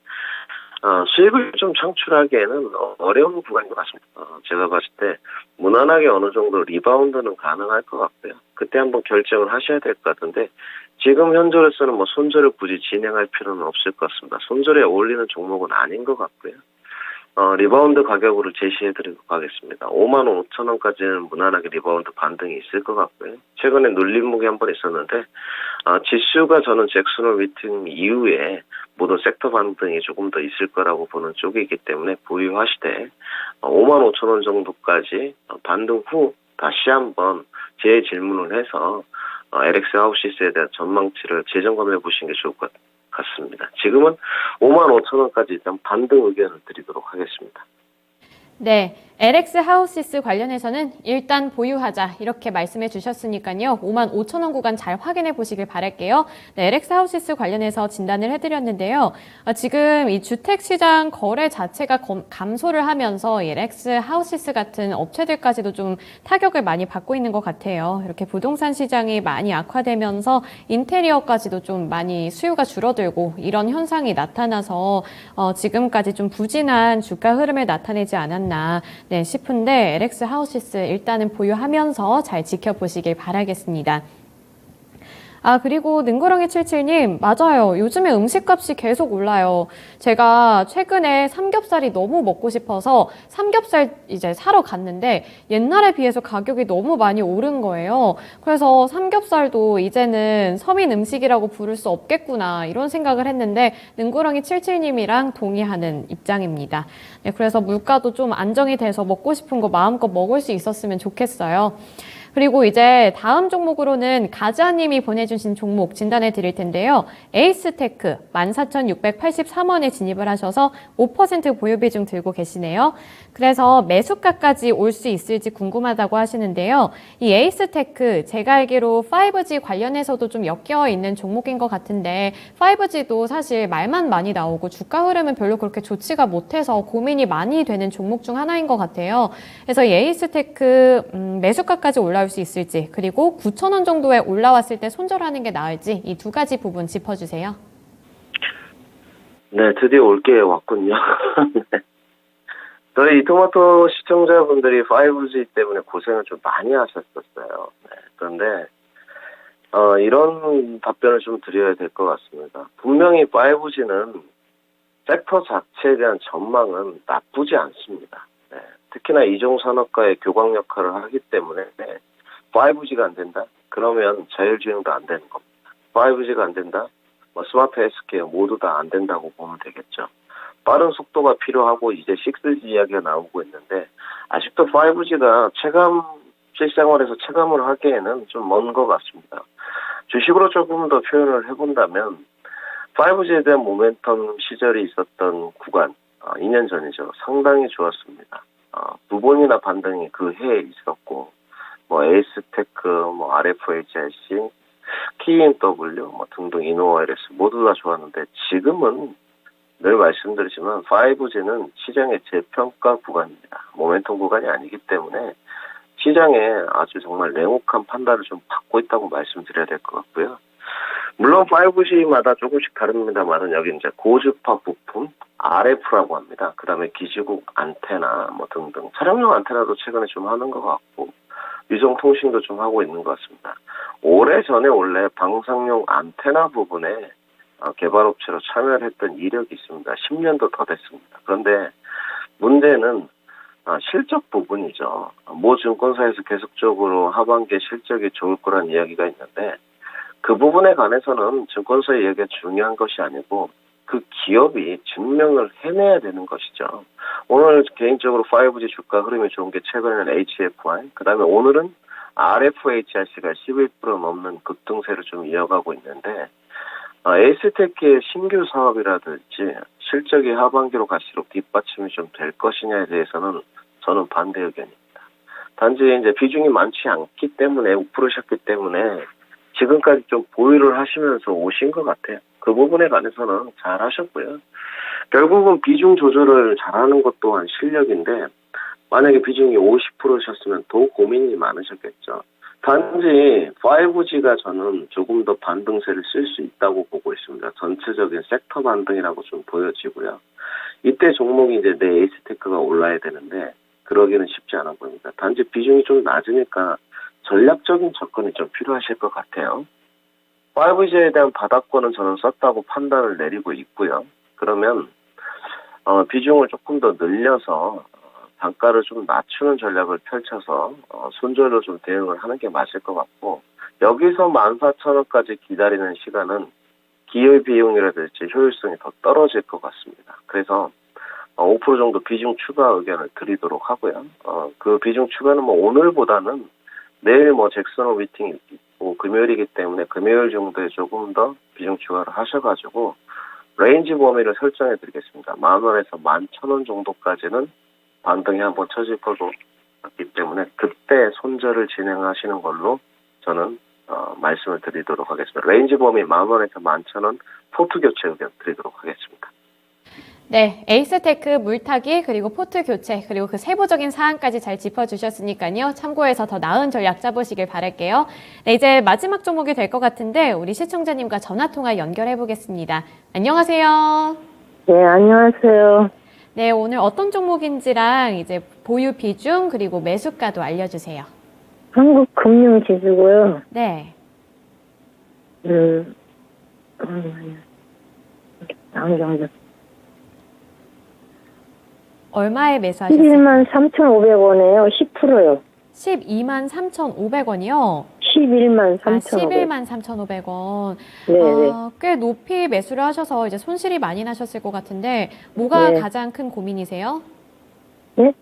수익을 좀 창출하기에는 어려운 구간인 것 같습니다. 제가 봤을 때 무난하게 어느 정도 리바운드는 가능할 것 같고요. 그때 한번 결정을 하셔야 될 것 같은데, 지금 현재로서는 손절을 굳이 진행할 필요는 없을 것 같습니다. 손절에 어울리는 종목은 아닌 것 같고요. 리바운드 가격으로 제시해드리도록 하겠습니다. 55,000원까지는 무난하게 리바운드 반등이 있을 것 같고요. 최근에 눌림목이 한 번 있었는데, 지수가 저는 잭슨홀 미팅 이후에 모든 섹터 반등이 조금 더 있을 거라고 보는 쪽이기 때문에 보유하시되 55,000원 정도까지 반등 후 다시 한번 재질문을 해서 LX 하우시스에 대한 전망치를 재점검해 보시는 게 좋을 것 같습니다. 지금은 55,000원까지 일단 반등 의견을 드리도록 하겠습니다. 네, LX 하우시스 관련해서는 일단 보유하자 이렇게 말씀해 주셨으니까요. 55,000원 구간 잘 확인해 보시길 바랄게요. 네, LX 하우시스 관련해서 진단을 해드렸는데요. 지금 이 주택시장 거래 자체가 감소를 하면서 이 LX 하우시스 같은 업체들까지도 좀 타격을 많이 받고 있는 것 같아요. 이렇게 부동산 시장이 많이 악화되면서 인테리어까지도 좀 많이 수요가 줄어들고 이런 현상이 나타나서 지금까지 좀 부진한 주가 흐름을 나타내지 않았나 네, 싶은데 LX 하우시스 일단은 보유하면서 잘 지켜보시길 바라겠습니다. 그리고 능구렁이 77님, 맞아요. 요즘에 음식값이 계속 올라요. 제가 최근에 삼겹살이 너무 먹고 싶어서 삼겹살 이제 사러 갔는데 옛날에 비해서 가격이 너무 많이 오른 거예요. 그래서 삼겹살도 이제는 서민 음식이라고 부를 수 없겠구나 이런 생각을 했는데 능구렁이 77님이랑 동의하는 입장입니다. 네, 그래서 물가도 좀 안정이 돼서 먹고 싶은 거 마음껏 먹을 수 있었으면 좋겠어요. 그리고 이제 다음 종목으로는 가자님이 보내주신 종목 진단해 드릴 텐데요. 에이스테크 14,683원에 진입을 하셔서 5% 보유 비중 들고 계시네요. 그래서 매수가까지 올 수 있을지 궁금하다고 하시는데요. 이 에이스테크 제가 알기로 5G 관련해서도 좀 엮여 있는 종목인 것 같은데 5G도 사실 말만 많이 나오고 주가 흐름은 별로 그렇게 좋지가 못해서 고민이 많이 되는 종목 중 하나인 것 같아요. 그래서 이 에이스테크 매수가까지 올라올 수 있을지 그리고 9,000원 정도에 올라왔을 때 손절하는 게 나을지 이 두 가지 부분 짚어주세요. 네, 드디어 올 게 왔군요. 네. 저희 토마토 시청자분들이 5G 때문에 고생을 좀 많이 하셨었어요. 네, 그런데 이런 답변을 좀 드려야 될 것 같습니다. 분명히 5G는 섹터 자체에 대한 전망은 나쁘지 않습니다. 네, 특히나 이종산업과의 교광 역할을 하기 때문에 5G가 안 된다? 그러면 자율주행도 안 되는 겁니다. 5G가 안 된다? 스마트 헬스케어 모두 다 안 된다고 보면 되겠죠. 빠른 속도가 필요하고 이제 6G 이야기가 나오고 있는데 아직도 5G가 실생활에서 체감을 하기에는 좀 먼 것 같습니다. 주식으로 조금 더 표현을 해본다면 5G에 대한 모멘텀 시절이 있었던 구간 2년 전이죠. 상당히 좋았습니다. 두 번이나 반등이 그 해에 있었고 에이스테크, RFHIC, KMW 등등 이노와이러스 모두 다 좋았는데 지금은 늘 말씀드리지만 5G는 시장의 재평가 구간입니다. 모멘텀 구간이 아니기 때문에 시장에 아주 정말 냉혹한 판단을 좀 받고 있다고 말씀드려야 될 것 같고요. 물론 5G마다 조금씩 다릅니다만 여기 이제 고주파 부품 RF라고 합니다. 그 다음에 기지국 안테나 등등 차량용 안테나도 최근에 좀 하는 것 같고 위성통신도 좀 하고 있는 것 같습니다. 오래전에 원래 방사용 안테나 부분에 개발업체로 참여를 했던 이력이 있습니다. 10년도 더 됐습니다. 그런데 문제는 실적 부분이죠. 모 증권사에서 계속적으로 하반기에 실적이 좋을 거란 이야기가 있는데 그 부분에 관해서는 증권사의 이야기가 중요한 것이 아니고 그 기업이 증명을 해내야 되는 것이죠. 오늘 개인적으로 5G 주가 흐름이 좋은 게 최근에는 HFI, 그 다음에 오늘은 RFHIC가 11% 넘는 급등세를 좀 이어가고 있는데 에이스테크의 신규 사업이라든지 실적이 하반기로 갈수록 뒷받침이 좀 될 것이냐에 대해서는 저는 반대 의견입니다. 단지 이제 비중이 많지 않기 때문에 5%셨기 때문에 지금까지 좀 보유를 하시면서 오신 것 같아요. 그 부분에 관해서는 잘 하셨고요. 결국은 비중 조절을 잘하는 것 또한 실력인데 만약에 비중이 50%셨으면 더 고민이 많으셨겠죠. 단지 5G가 저는 조금 더 반등세를 쓸 수 있다고 보고 있습니다. 전체적인 섹터 반등이라고 좀 보여지고요. 이때 종목이 이제 내 에이스테크가 올라야 되는데 그러기는 쉽지 않아 보입니다. 단지 비중이 좀 낮으니까 전략적인 접근이 좀 필요하실 것 같아요. 5G에 대한 바닥권은 저는 썼다고 판단을 내리고 있고요. 그러면 비중을 조금 더 늘려서 단가를 좀 낮추는 전략을 펼쳐서 손절로 좀 대응을 하는 게 맞을 것 같고 여기서 14,000원까지 기다리는 시간은 기회 비용이라든지 효율성이 더 떨어질 것 같습니다. 그래서 5% 정도 비중 추가 의견을 드리도록 하고요. 그 비중 추가는 오늘보다는 내일 잭슨 미팅이 있고 금요일이기 때문에 금요일 정도에 조금 더 비중 추가를 하셔가지고 레인지 범위를 설정해 드리겠습니다. 10,000원에서 11,000원 정도까지는 반등이 한번 쳐질 거고 있기 때문에 그때 손절을 진행하시는 걸로 저는 말씀을 드리도록 하겠습니다. 레인지 범위 10,000원에서 11,000원 포트 교체 의견 드리도록 하겠습니다. 네, 에이스테크 물타기 그리고 포트 교체 그리고 그 세부적인 사항까지 잘 짚어주셨으니까요. 참고해서 더 나은 전략 짜보시길 바랄게요. 네, 이제 마지막 종목이 될 것 같은데 우리 시청자님과 전화통화 연결해 보겠습니다. 안녕하세요. 네, 안녕하세요. 네, 오늘 어떤 종목인지랑 이제 보유 비중 그리고 매수가도 알려주세요. 한국금융지수고요. 네. 안경도 얼마에 매수하셨어요? 11만 3,500원에요. 10%요. 12만 3,500원이요. 11만 11만 3,500원. 3,500원. 네네. 꽤 높이 매수를 하셔서 이제 손실이 많이 나셨을 것 같은데 뭐가 네. 가장 큰 고민이세요? 네?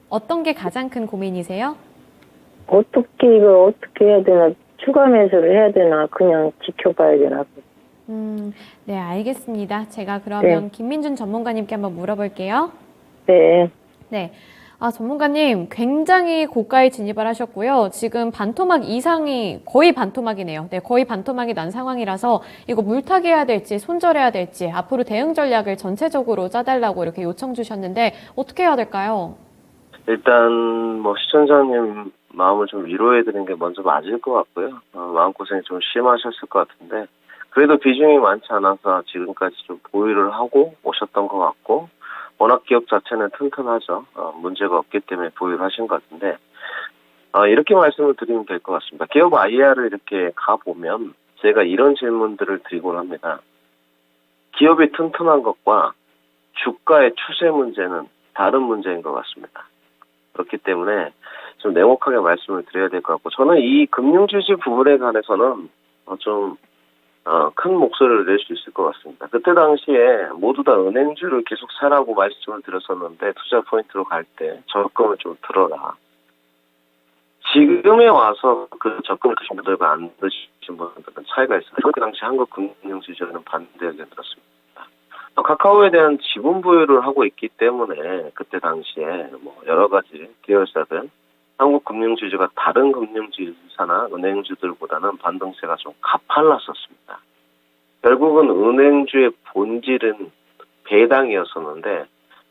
어떤 게 가장 큰 고민이세요? 이걸 어떻게 해야 되나? 추가 매수를 해야 되나? 그냥 지켜봐야 되나? 네, 알겠습니다. 제가 그러면 네. 김민준 전문가님께 한번 물어볼게요. 네. 네. 전문가님, 굉장히 고가에 진입을 하셨고요. 지금 반토막 이상이 거의 반토막이네요. 네, 거의 반토막이 난 상황이라서 이거 물타기 해야 될지 손절해야 될지 앞으로 대응 전략을 전체적으로 짜달라고 이렇게 요청 주셨는데 어떻게 해야 될까요? 일단 뭐 시청자님 마음을 좀 위로해드리는 게 먼저 맞을 것 같고요. 마음고생이 좀 심하셨을 것 같은데 그래도 비중이 많지 않아서 지금까지 좀 보유를 하고 오셨던 것 같고 워낙 기업 자체는 튼튼하죠. 문제가 없기 때문에 보유를 하신 것 같은데 이렇게 말씀을 드리면 될 것 같습니다. 기업 IR을 이렇게 가보면 제가 이런 질문들을 드리곤 합니다. 기업이 튼튼한 것과 주가의 추세 문제는 다른 문제인 것 같습니다. 그렇기 때문에 좀 냉혹하게 말씀을 드려야 될 것 같고 저는 이 금융주식 부분에 관해서는 좀 큰 목소리를 낼 수 있을 것 같습니다. 그때 당시에 모두 다 은행주를 계속 사라고 말씀을 드렸었는데 투자 포인트로 갈 때 적금을 좀 들어라. 지금에 와서 그 적금을 드신 분들과 안 드신 분들은 차이가 있어요. 그 당시 한국금융지주는 반대 의견 들었습니다. 카카오에 대한 지분 보유를 하고 있기 때문에 그때 당시에 뭐 여러 가지 계열사들 한국금융지주가 다른 금융지주사나 은행주들보다는 반등세가 좀 가팔랐었습니다. 결국은 은행주의 본질은 배당이었었는데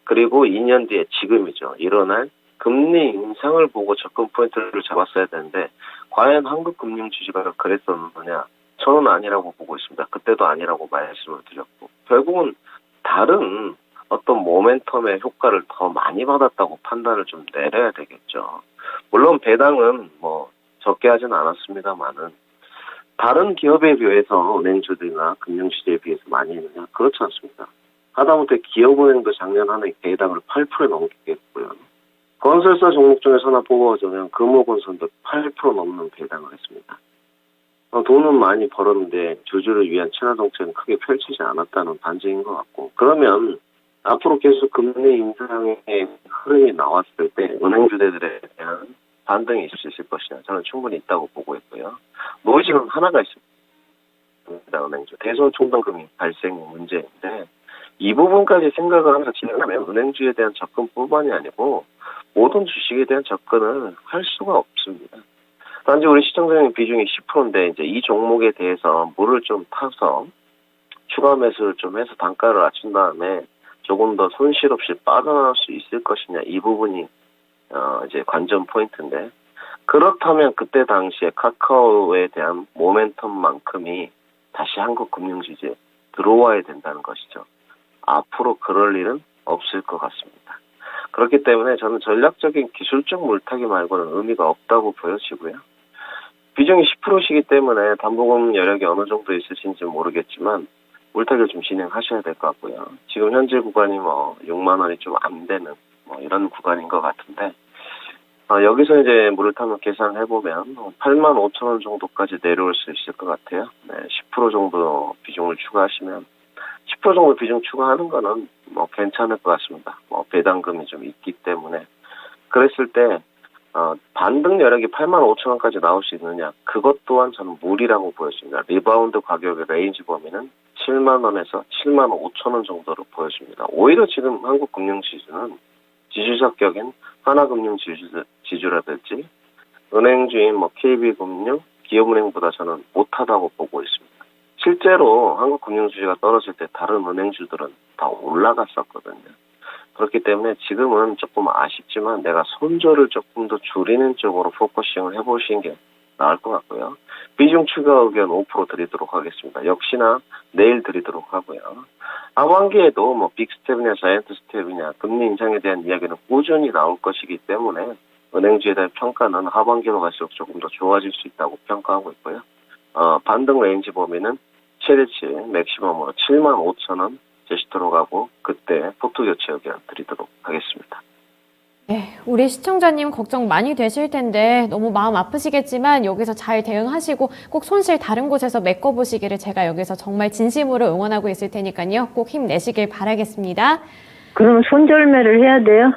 그리고 2년 뒤에 지금이죠. 일어날 금리 인상을 보고 접근 포인트를 잡았어야 되는데 과연 한국금융지주가 그랬었느냐? 저는 아니라고 보고 있습니다. 그때도 아니라고 말씀을 드렸고 결국은 다른 어떤 모멘텀의 효과를 더 많이 받았다고 판단을 좀 내려야 되겠죠. 물론 배당은 뭐 적게 하진 않았습니다만은 다른 기업에 비해서 은행주들이나 금융시대에 비해서 많이 했느냐? 그렇지 않습니다. 하다못해 기업은행도 작년 한 해 배당을 8% 넘게 했고요. 건설사 종목 중에서 하나 뽑아주면 금호건설도 8% 넘는 배당을 했습니다. 돈은 많이 벌었는데 주주를 위한 친화 정책은 크게 펼치지 않았다는 반증인 것 같고 그러면 앞으로 계속 금리 인상의 흐름이 나왔을 때 은행주들에 대한 반등이 있을 수 있을 것이냐 저는 충분히 있다고 보고 있고요. 노이즈는 하나가 있습니다. 은행주 대손 충당금이 발생 문제인데 이 부분까지 생각을 하면서 진행하면 은행주에 대한 접근뿐만이 아니고 모든 주식에 대한 접근을 할 수가 없습니다. 단지 우리 시청자님 비중이 10%인데 이제 이 종목에 대해서 물을 좀 타서 추가 매수를 좀 해서 단가를 낮춘 다음에 조금 더 손실 없이 빠져나올 수 있을 것이냐 이 부분이 이제 관전 포인트인데 그렇다면 그때 당시에 카카오에 대한 모멘텀만큼이 다시 한국금융지주에 들어와야 된다는 것이죠. 앞으로 그럴 일은 없을 것 같습니다. 그렇기 때문에 저는 전략적인 기술적 물타기 말고는 의미가 없다고 보여지고요. 비중이 10%시기 때문에 담보금 여력이 어느 정도 있으신지 모르겠지만 물타기를 좀 진행하셔야 될 것 같고요. 지금 현재 구간이 뭐 6만 원이 좀 안 되는 뭐 이런 구간인 것 같은데 여기서 이제 물을 타면 계산해보면 8만 5천 원 정도까지 내려올 수 있을 것 같아요. 네, 10% 정도 비중을 추가하시면 10% 정도 비중 추가하는 거는 뭐 괜찮을 것 같습니다. 뭐 배당금이 좀 있기 때문에 그랬을 때 반등 여력이 8만 5천 원까지 나올 수 있느냐 그것 또한 저는 무리라고 보여집니다. 리바운드 가격의 레인지 범위는 7만 원에서 7만 5천 원 정도로 보여집니다. 오히려 지금 한국금융지수는 지주사격인 하나금융 지주라든지 은행주인 KB금융, 기업은행보다 저는 못하다고 보고 있습니다. 실제로 한국금융주주가 떨어질 때 다른 은행주들은 다 올라갔었거든요. 그렇기 때문에 지금은 조금 아쉽지만 내가 손절을 조금 더 줄이는 쪽으로 포커싱을 해보시는 게 나을 것 같고요. 비중 추가 의견 5% 드리도록 하겠습니다. 역시나 내일 드리도록 하고요. 하반기에도 빅스텝이냐 자이언트 스텝이냐 금리 인상에 대한 이야기는 꾸준히 나올 것이기 때문에 은행주에 대한 평가는 하반기로 갈수록 조금 더 좋아질 수 있다고 평가하고 있고요. 반등 레인지 범위는 최대치 맥시멈으로 75,000원 제시토록 하고 그때 포트 교체 의견 드리도록 하겠습니다. 네, 우리 시청자님 걱정 많이 되실 텐데 너무 마음 아프시겠지만 여기서 잘 대응하시고 꼭 손실 다른 곳에서 메꿔보시기를 제가 여기서 정말 진심으로 응원하고 있을 테니까요. 꼭 힘내시길 바라겠습니다. 그럼 손절매를 해야 돼요?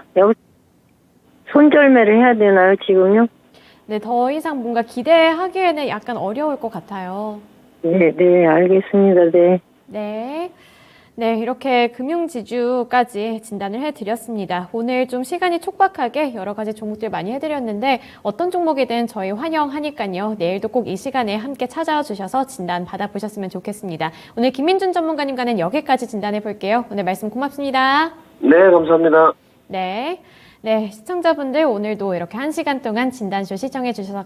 손절매를 해야 되나요, 지금요? 네, 더 이상 뭔가 기대하기에는 약간 어려울 것 같아요. 네, 알겠습니다. 네. 네. 네, 이렇게 금융지주까지 진단을 해드렸습니다. 오늘 좀 시간이 촉박하게 여러 가지 종목들 많이 해드렸는데 어떤 종목이든 저희 환영하니까요. 내일도 꼭 이 시간에 함께 찾아와 주셔서 진단 받아보셨으면 좋겠습니다. 오늘 김민준 전문가님과는 여기까지 진단해 볼게요. 오늘 말씀 고맙습니다. 네, 감사합니다. 네. 네, 시청자분들 오늘도 이렇게 1시간 동안 진단쇼 시청해 주셔서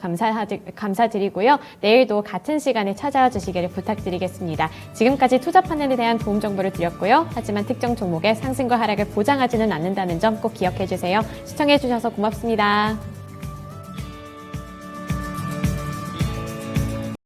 감사드리고요. 내일도 같은 시간에 찾아와 주시기를 부탁드리겠습니다. 지금까지 투자 판넬에 대한 도움 정보를 드렸고요. 하지만 특정 종목의 상승과 하락을 보장하지는 않는다는 점 꼭 기억해 주세요. 시청해 주셔서 고맙습니다.